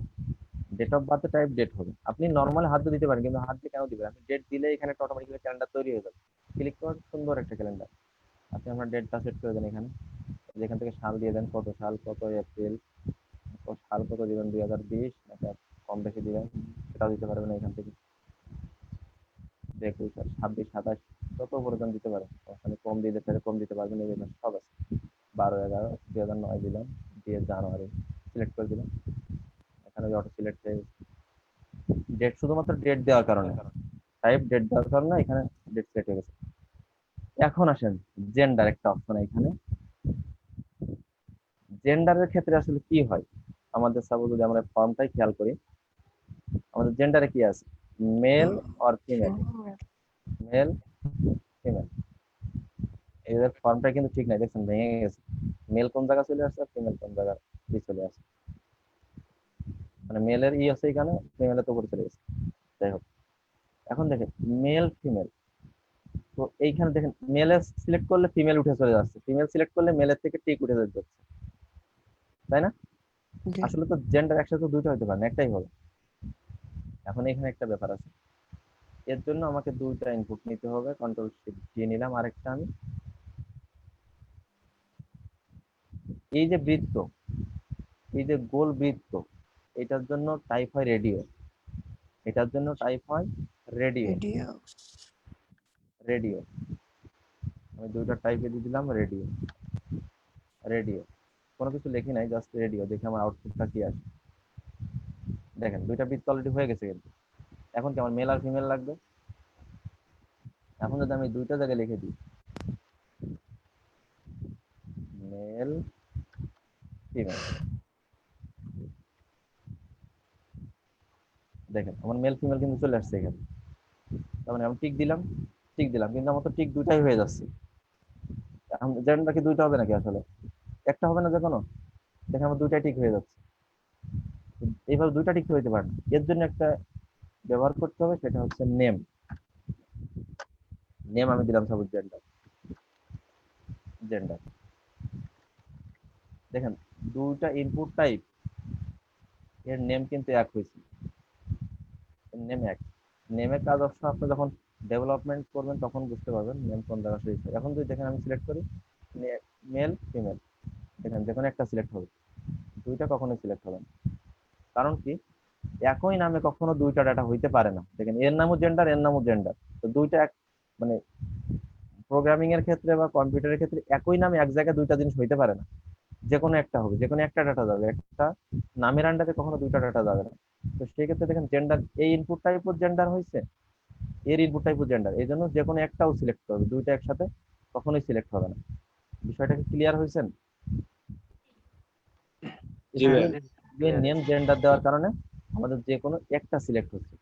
ডেট অফ বার্থে টাইপ ডেট হবে। আপনি নর্মাল হাত দিয়ে দিতে পারেন, কিন্তু হাত দিয়ে কেন দিবেন? আপনি ডেট দিলে এখানে অটোমেটিক্যালি ক্যালেন্ডার তৈরি হয়ে যাবে। ক্লিক করেন, সুন্দর একটা ক্যালেন্ডার। আপনি আপনার ডেটটা সেট করে দেন এখানে, যেখান থেকে সাল দিয়ে দেন, কত সাল, কত এপ্রিল, সাল কত দিবেন, 2020 নাকি কম বেশি দিবেন সেটাও দিতে পারবেন এখান থেকে। 21, 26, 27 যত পর্যন্ত দিতে পারেন, ওখানে কম দিতে চাইলে কম দিতে পারবেন, এই জন্য সব আছে। 12/11/2009 দিলাম, দিয়ে জানুয়ারি সিলেক্ট করে দিলাম, এখানে অটো সিলেক্ট হয়ে ডেট, শুধুমাত্র ডেট দেওয়ার কারণে, টাইপ ডেট দেওয়ার কারণে এখানে ডেট সিলেক্ট হয়ে গেছে। এখন আসেন জেন্ডার, একটা অপশন এখানে। জেন্ডারের ক্ষেত্রে আসলে কি হয়, আমাদের সাপোজ যদি আমরা ফর্মটাই খেয়াল করি, আমাদের জেন্ডারে কি আছে? Male or female, male female. এদের ফর্মটা কিন্তু ঠিক নাই, দেখছেন ভেঙে গেছে, মেল কোন জায়গা চলে আসছে, ফিমেল কোন জায়গা চলে আসছে, মানে মেলের আছে এখানে, ফিমেলের তো উপরে চলে গেছে। যাই হোক, এখন দেখেন মেল ফিমেল, তো এইখানে দেখেন মেলে সিলেক্ট করলে ফিমেল উঠে চলে যাচ্ছে, ফিমেল সিলেক্ট করলে মেলের থেকে টিক উঠে যাচ্ছে, তাই না? জি। আসলে তো জেন্ডার একসাথে দুইটা হতে পারে না, একটাই হবে। এখন এখানে একটা ব্যাপার আছে, এর জন্য আমাকে দুইটা ইনপুট নিতে হবে, কন্ট্রোল শিফট দিয়ে নিলাম আরেকটা আমি। এই যে বৃত্ত, এই যে গোল বৃত্ত, এটার জন্য টাইপ হয় রেডিও, এটার জন্য টাইপ হয় রেডিও, ভিডিও। রেডিও। আমি দুইটা টাইপে দিয়ে দিলাম রেডিও, রেডিও। কোনো কিছু লিখি নাই, জাস্ট রেডিও, দেখি আমার আউটপুটটা কি আসে। দেখেন দুইটা বৃত্ত অলরেডি হয়ে গেছে, কিন্তু এখন কি আমার মেল আর ফিমেল লাগবে? এখন যদি আমি দুইটা জায়গায় লিখে দিই মেল ফিমেল, দেখেন আমার মেল ফিমেল কিন্তু চলে আসছে এখানে। তার মানে আমি টিক দিলাম, কিন্তু আমার তো টিক দুইটাই হয়ে যাচ্ছে। এখন জেন্ডার কি দুইটা হবে নাকি? আসলে একটা হবে না যে কোনো, দেখেন আমার দুইটাই টিক হয়ে যাচ্ছে। এইভাবে দুইটা টিক হইতে পারে না, এর জন্য একটা ব্যবহার করতে হবে, সেটা হচ্ছে নেম। নেম আমি দিলাম সাপোজ জেন্ডার, জেন্ডার। দেখেন দুইটা ইনপুট টাইপ, এর নেম কিন্তু এক হয়েছে, নেম এক। নেমের কাজ অবশ্য আপনি যখন ডেভেলপমেন্ট করবেন তখন বুঝতে পারবেন নেম কোন জায়গা হয়েছে। এখন যদি দেখেন আমি সিলেক্ট করি মেল ফিমেল, দেখেন যে কোনো একটা সিলেক্ট হবে, দুইটা কখনোই সিলেক্ট হবে না। কারণ কি, একই নামে কখনো দুইটা ডাটা হইতে পারে না। দেখেন এর নামও জেন্ডার, এর নামও জেন্ডার, তো দুইটা এক মানে প্রোগ্রামিং এর ক্ষেত্রে বা কম্পিউটারের ক্ষেত্রে একই নামে এক জায়গায় দুইটা জিনিস হইতে পারে না। যে কোনো একটা হবে, যে কোনো একটা ডাটা যাবে, একটা নামের আন্ডারে কখনো দুইটা ডাটা যাবে না। তো সেই ক্ষেত্রে দেখেন জেন্ডার, এই ইনপুট টাইপও জেন্ডার হয়েছে, এর ইনপুট টাইপও জেন্ডার, এই জন্য যে কোনো একটাও সিলেক্ট করবে, দুইটা একসাথে কখনোই সিলেক্ট হবে না। বিষয়টা কি ক্লিয়ার হয়েছেন? জি ভাই। নেম জেন্ডার দেওয়ার কারণে আমাদের যে কোনো একটা সিলেক্ট হচ্ছে,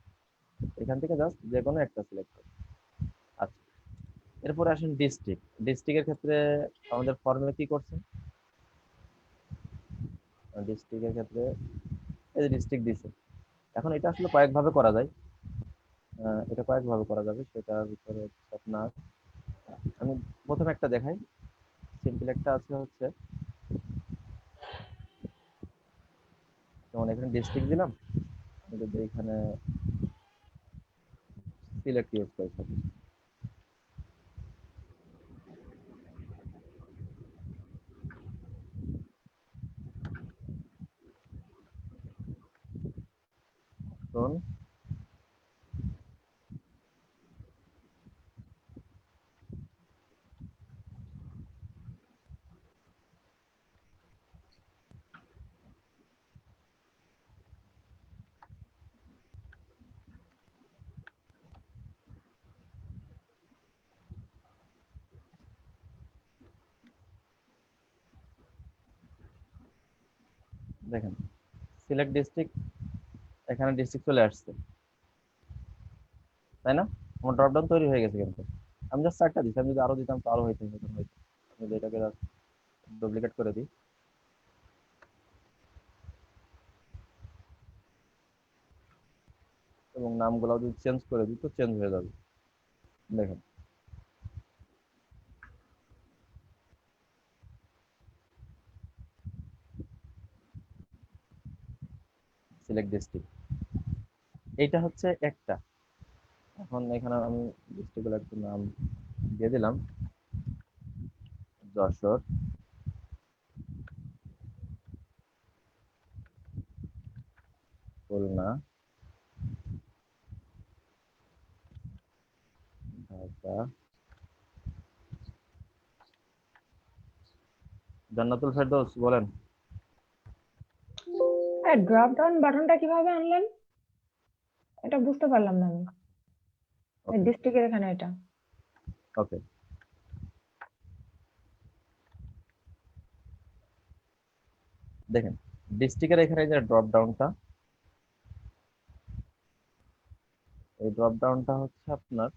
এখান থেকে জাস্ট যে কোনো একটা সিলেক্ট হচ্ছে। আচ্ছা, এরপরে আসেন ডিস্ট্রিক্ট। ডিস্ট্রিক্টের ক্ষেত্রে আমাদের ফর্মে কি করছে, ডিস্ট্রিক্টের ক্ষেত্রে এই যে ডিস্ট্রিক্ট দিছে। এখন এটা আসলে কয়েকভাবে করা যায়, এটা কয়েকভাবে করা যাবে, সেটার ভিতরে হচ্ছে আপনার, আমি প্রথমে একটা দেখাই। সিম্পল একটা আছে হচ্ছে, যেমন এখানে ডিস্ট্রিক্ট দিলাম, আমি যদি এখানে সিলেক্ট ইউজ করি, ধরুন দেখেন সিলেক্ট ডিস্ট্রিক্ট, এখানে ডিস্ট্রিক্ট চলে আসছে, তাই না? আমার ড্রপডাউন তৈরি হয়ে গেছে, কিন্তু আমি জাস্ট 4টা দিচ্ছি, আমি যদি আরো দিতাম তো আরো হইতো হইতো হইতো। আমি যদি এটাকে ডুপ্লিকেট করে দিই, এবং নামগুলো যদি চেঞ্জ করে দিই তো চেঞ্জ হয়ে যাবে। দেখেন সিলেক্ট ডিস্ট্রিক্ট, এইটা হচ্ছে একটা। এখন এখানে আমি ডিস্ট্রিক্টগুলো একটু নাম দিয়ে দিলাম, যশোর, খুলনা, ঢাকা, জান্নাতুল ফেরদৌস বলেন। ড্রপ ডাউন বাটনটা কিভাবে আনলেন? এটা বুঝতে পারলাম না আমি। ডিস্ট্রিক্টের এখানে এটা। ওকে, দেখেন ডিস্ট্রিক্টের এখানে যে ড্রপ ডাউনটা, এই ড্রপ ডাউনটা হচ্ছে আপনার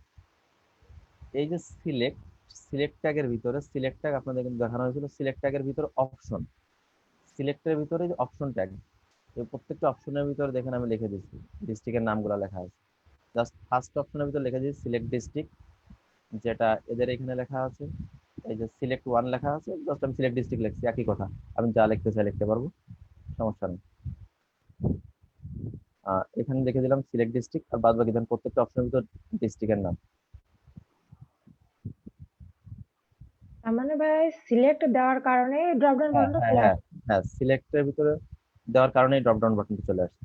এই যে সিলেক্ট, সিলেক্ট ট্যাগের ভিতরে, সিলেক্ট ট্যাগ আপনাদের কিন্তু দেখানো হয়েছিল, সিলেক্ট ট্যাগের ভিতরে অপশন, সিলেক্টের ভিতরে যে অপশন ট্যাগ, এই প্রত্যেকটা অপশনের ভিতরে দেখেন আমি লিখে দিচ্ছি ডিস্ট্রিক্টের নামগুলো লেখা আছে। জাস্ট ফার্স্ট অপশনের ভিতরে লিখে দিচ্ছি সিলেক্ট ডিস্ট্রিক্ট, যেটা এদের এখানে লেখা আছে, এই যে সিলেক্ট ওয়ান লেখা আছে, জাস্ট আমি সিলেক্ট ডিস্ট্রিক্ট লিখছি, একই কথা, আমি যা লিখতে চাই লিখতে পারবো, সমস্যা নেই। এখানে লিখে দিলাম সিলেক্ট ডিস্ট্রিক্ট, আর বাদ বাকি দেন প্রত্যেকটা অপশনের ভিতর ডিস্ট্রিক্টের নাম। তার মানে ভাই সিলেক্ট দেওয়ার কারণে ড্রপ ডাউন হ্যাঁ বাটনটা হ্যাঁ চলে হ্যাঁ আসছে। হ্যাঁ, সিলেক্টের ভিতরে দেওয়ার কারণে ড্রপ ডাউন বাটনটা চলে আসছে।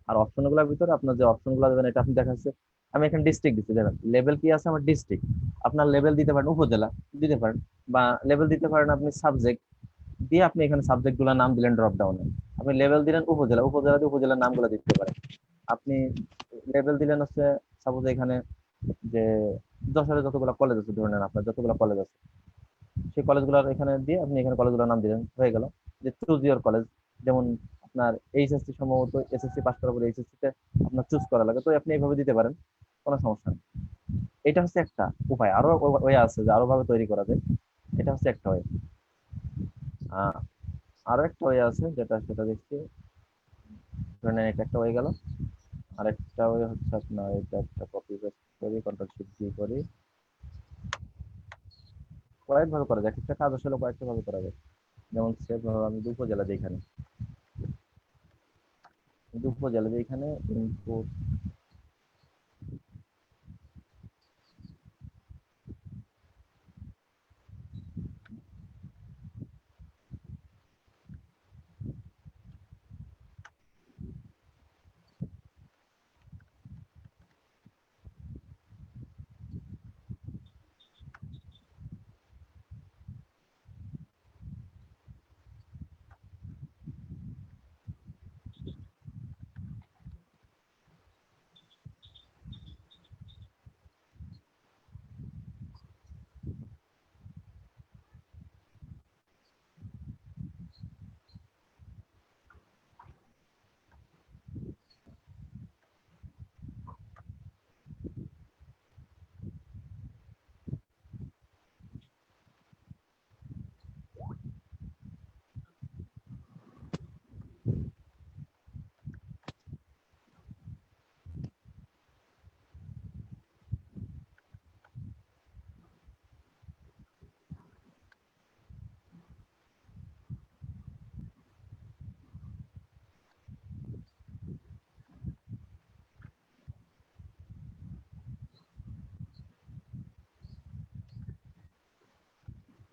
আর অপশনগুলোর ভিতরে আপনার যে অপশনগুলো দেবেন, এটা আপনি দেখাচ্ছে, আমি এখানে ডিস্ট্রিক্ট দিচ্ছি, দেখেন লেভেল কি আছে আমার ডিস্ট্রিক্ট, আপনার লেভেল দিতে পারেন উপজেলা দিতে পারেন, বা লেভেল দিতে পারেন আপনি সাবজেক্ট দিয়ে, আপনি এখানে সাবজেক্ট গুলোর নাম দিলেন ড্রপ ডাউনে, আপনি লেভেল দিলেন উপজেলা, উপজেলা দিয়ে উপজেলার নামগুলো দিতে পারেন। আপনি লেভেল দিলেন হচ্ছে সাপোজ এখানে যে যশোরে যতগুলো কলেজ আছে, ধরে নেন আপনার যতগুলো কলেজ আছে, সেই কলেজগুলোর এখানে দিয়ে আপনি এখানে কলেজগুলোর নাম দিলেন, হয়ে গেল। যে চুজ ইউর কলেজ, যেমন আপনার এইচএসসি সম্ভবত এসএসসি পাস করার পরে এইচএসসি তে আপনার চুজ করা লাগে, তো আপনি এইভাবে দিতে পারেন, কোনো সমস্যা নেই। এটা হচ্ছে একটা উপায়, আরো ওয়ে আছে যে আরো ভাবে তৈরি করা যায়, এটা হচ্ছে একটা ওয়ে। আরো একটা ওয়ে আছে যেটা সেটা দেখছি, ধরে নেন এটা একটা হয়ে গেল। আরেকটা ওয়ে হচ্ছে আপনার এটা একটা কপি পেস্ট করি, কন্ট্রোল শিফট ডি করি, কয়েকভাবে করা যায়, একটা কাজ আসলে কয়েকটা ভাবে করা যায়। যেমন সেভ আমি যদি উপজেলা দিই এখানে, উপজেলা দিই এখানে ইনপুট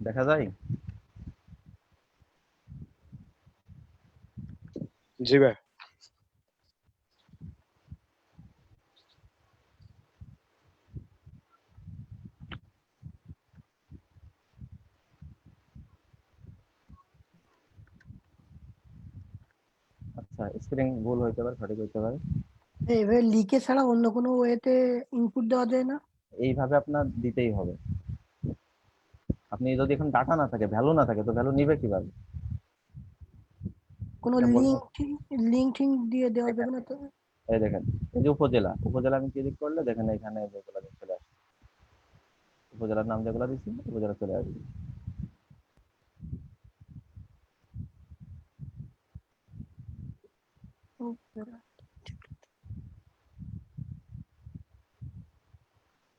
দেখা যায়। জি ভাই। আচ্ছা, স্পেলিং ভুল হইতে পারে, সঠিক হইতে পারে। এভাবে লিখে ছাড়া অন্য কোনো ওয়েতে ইনপুট দেওয়া যায় না? এইভাবে আপনার দিতেই হবে। আপনি যদি এখন ডাটা না থাকে, ভ্যালু না থাকে, তো ভ্যালু নিবে কিভাবে? কোনো এটা বলবো। লিঙ্ক ঠিঙ্ক দিয়ে দেওয়া যাবে না তো? এই দেখেন, এই যে উপজেলা, উপজেলা আমি ক্লিক করলে দেখেন এখানে যেগুলো চলে আসে, উপজেলার নাম যেগুলো দিচ্ছি উপজেলা চলে আসবে।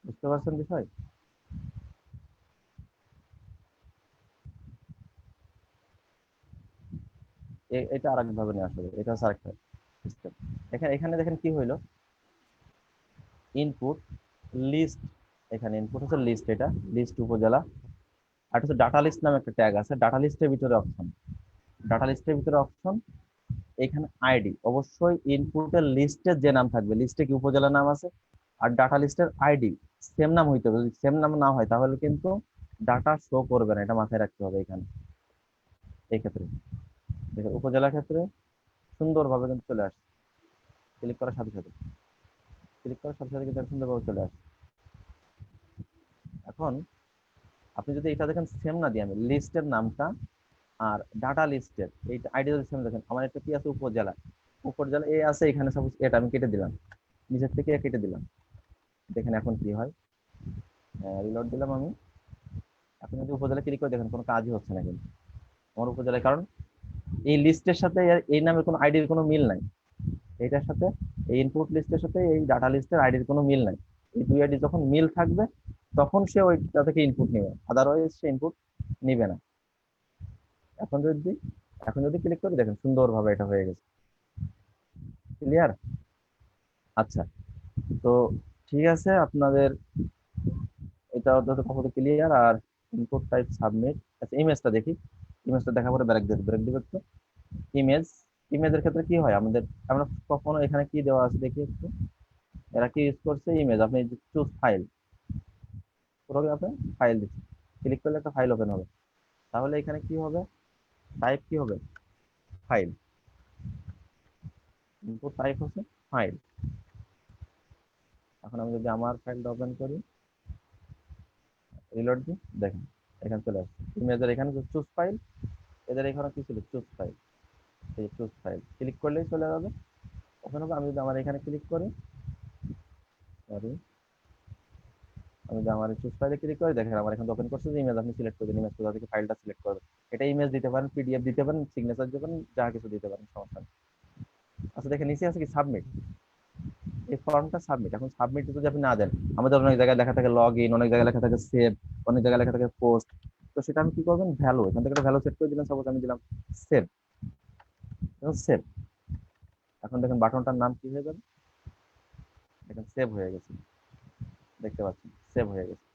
বুঝতে পারছেন বিষয়? এটা আরেক ভাবে নিয়ে আসবে, এটা হচ্ছে আরেকটা সিস্টেম। এখানে এখানে দেখেন কি হইলো, ইনপুট লিস্ট, এখানে ইনপুট হচ্ছে লিস্ট, এটা লিস্ট উপজেলা। আর হচ্ছে ডাটা লিস্ট নামে একটা ট্যাগ আছে, ডাটা লিস্টের ভিতরে অপশন, ডাটা লিস্টের ভিতরে অপশন, এখানে আইডি, অবশ্যই ইনপুটের লিস্টে যে নাম থাকবে, লিস্টে কি উপজেলা নাম আছে, আর ডাটা লিস্টের আইডি সেম নাম হইতে হবে। যদি সেম নাম না হয় তাহলে কিন্তু ডাটা শো করবে না, এটা মাথায় রাখতে হবে। এখানে এই ক্ষেত্রে দেখো, উপজেলার ক্ষেত্রে সুন্দরভাবে কিন্তু চলে আসে, ক্লিক করার সাথে সাথে, ক্লিক করার সাথে সাথে কিন্তু সুন্দরভাবে চলে আসে। এখন আপনি যদি এটা দেখেন সেম না দিয়ে, আমি লিস্টের নামটা আর ডাটা লিস্টের এই আইডি যদি সেম দেখেন, আমার একটা কি আছে উপজেলা, উপজেলা এ আছে এখানে, সাপোজ এটা আমি কেটে দিলাম, নিচের থেকে কেটে দিলাম। দেখেন এখন কি হয়, রিলোড দিলাম আমি, এখন যদি উপজেলা ক্লিক করে দেখেন কোনো কাজই হচ্ছে না কিন্তু আমার উপজেলায়, কারণ এই লিস্টের সাথে এই নামের কোনো আইডির কোনো মিল নাই, এইটার সাথে এই ইনপুট লিস্টের সাথে এই ডাটা লিস্টের আইডির কোনো মিল নাই। এই দুই আইডি যখন মিল থাকবে তখন সে ওইটা থেকে ইনপুট নেবে, আদারওয়াইজ সে ইনপুট নিবে না। এখন যদি ক্লিক করি দেখেন সুন্দরভাবে এটা হয়ে গেছে, ক্লিয়ার? আচ্ছা, তো ঠিক আছে, আপনাদের এটা অন্তত কতটা ক্লিয়ার। আর ইনপুট টাইপ সাবমিট। আচ্ছা, ইমেজটা দেখি, ইমেজটা দেখার পরে ব্রেক দিবে একটু। ইমেজ, ইমেজের ক্ষেত্রে কি হয় আমাদের, আমরা কখনো এখানে কি দেওয়া আছে দেখি একটু, এরা কি ইউজ করছে ইমেজ, আপনি চুজ ফাইল, পুরো আপনি ফাইল দিচ্ছেন, ক্লিক করলে একটা ফাইল ওপেন হবে, তাহলে এখানে কি হবে, টাইপ কি হবে, ফাইল, ইনপুট টাইপ হচ্ছে ফাইল। এখন আমি যদি আমার ফাইলটা ওপেন করি, রিলোড দিই, দেখেন এখানে চলে আসছে ইমেজের, এখানে চুজ ফাইল, এদের এখানে কি ছিল চুজ ফাইল, এই চুজ ফাইল ক্লিক করলেই চলে যাবে, ওপেন হবে। আমি যদি আমার এখানে ক্লিক করি, সরি, আমি যদি আমার চুজ ফাইলে ক্লিক করি, দেখেন আমার এখানে ওপেন করছে যে ইমেজ, আপনি সিলেক্ট করবেন, ইমেজ কোথা থেকে ফাইলটা সিলেক্ট করবেন, এটা ইমেজ দিতে পারেন, পিডিএফ দিতে পারেন, সিগনেচার দিতে পারেন, যা কিছু দিতে পারেন, সমস্যা নেই। আচ্ছা দেখেন নিচে আছে কি সাবমিট, এই ফর্মটা সাবমিট। এখন সাবমিট যদি আপনি না দেন, আমাদের অনেক জায়গায় লেখা থাকে লগ ইন, অনেক জায়গায় লেখা থাকে সেভ, অনেক জায়গায় লেখা থাকে পোস্ট, তো সেটা আমি কি করবেন, ভ্যালু এখান থেকে একটা ভ্যালু সেট করে দিলাম, সাপোজ আমি দিলাম সেভ। সেভ, এখন দেখেন বাটনটার নাম কি হয়ে যাবে, দেখেন সেভ হয়ে গেছে, দেখতে পাচ্ছেন সেভ হয়ে গেছে,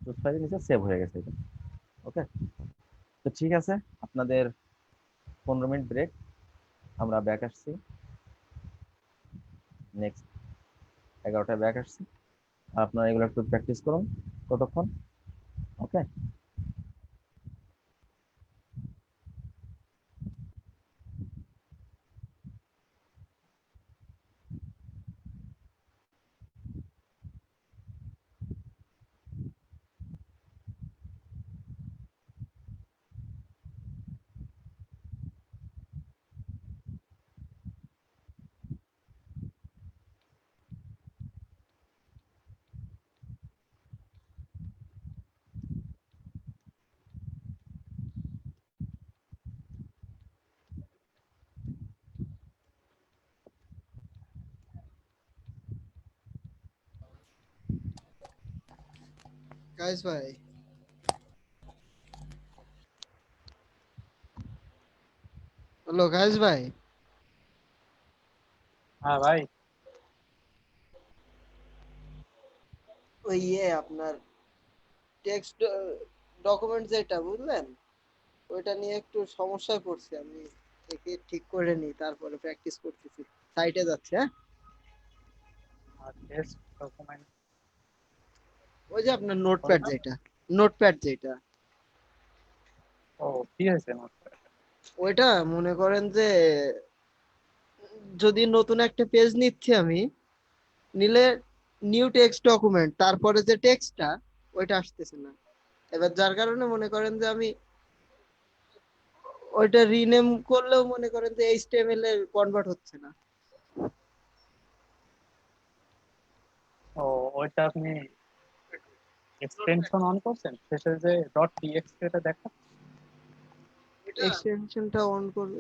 চুজ ফাইলের নিচে সেভ হয়ে গেছে এটা। ওকে, তো ঠিক আছে, আপনাদের 15 মিনিট ব্রেক, আমরা ব্যাক আসছি, নেক্সট 11টায় ব্যাক আসছি। আর আপনারা এগুলো একটু প্র্যাকটিস করুন ততক্ষণ। ওকে, গাইস ভাই, হ্যালো গাইস ভাই, হ্যাঁ ভাই। ওই আপনার টেক্সট ডকুমেন্ট যেটা বুঝলেন, ওইটা নিয়ে একটু সমস্যায় পড়ছি আমি, একে ঠিক করে নিই তারপরে প্র্যাকটিস করতেছি। সাইটে যাচ্ছে, হ্যাঁ? টেস্ট ডকুমেন্ট ওই যে আপনার নোটপ্যাড যেটা, নোটপ্যাড যেটা, ও কি হয়েছে ওইটা মনে করেন যে যদি নতুন একটা পেজ নিচ্ছি আমি, নিলে নিউ টেক্সট ডকুমেন্ট, তারপরে যে টেক্সটটা ওইটা আসতেছে না। এবার যার কারণে মনে করেন যে আমি ওইটা রিনেম করলেও মনে করেন যে এইচটিএমএল এ কনভার্ট হচ্ছে না। ও ওইটা আপনি এক্সটেনশন অন করছেন, শেষে যে ডট টিএক্সটি এটা দেখা এক্সটেনশনটা অন করবে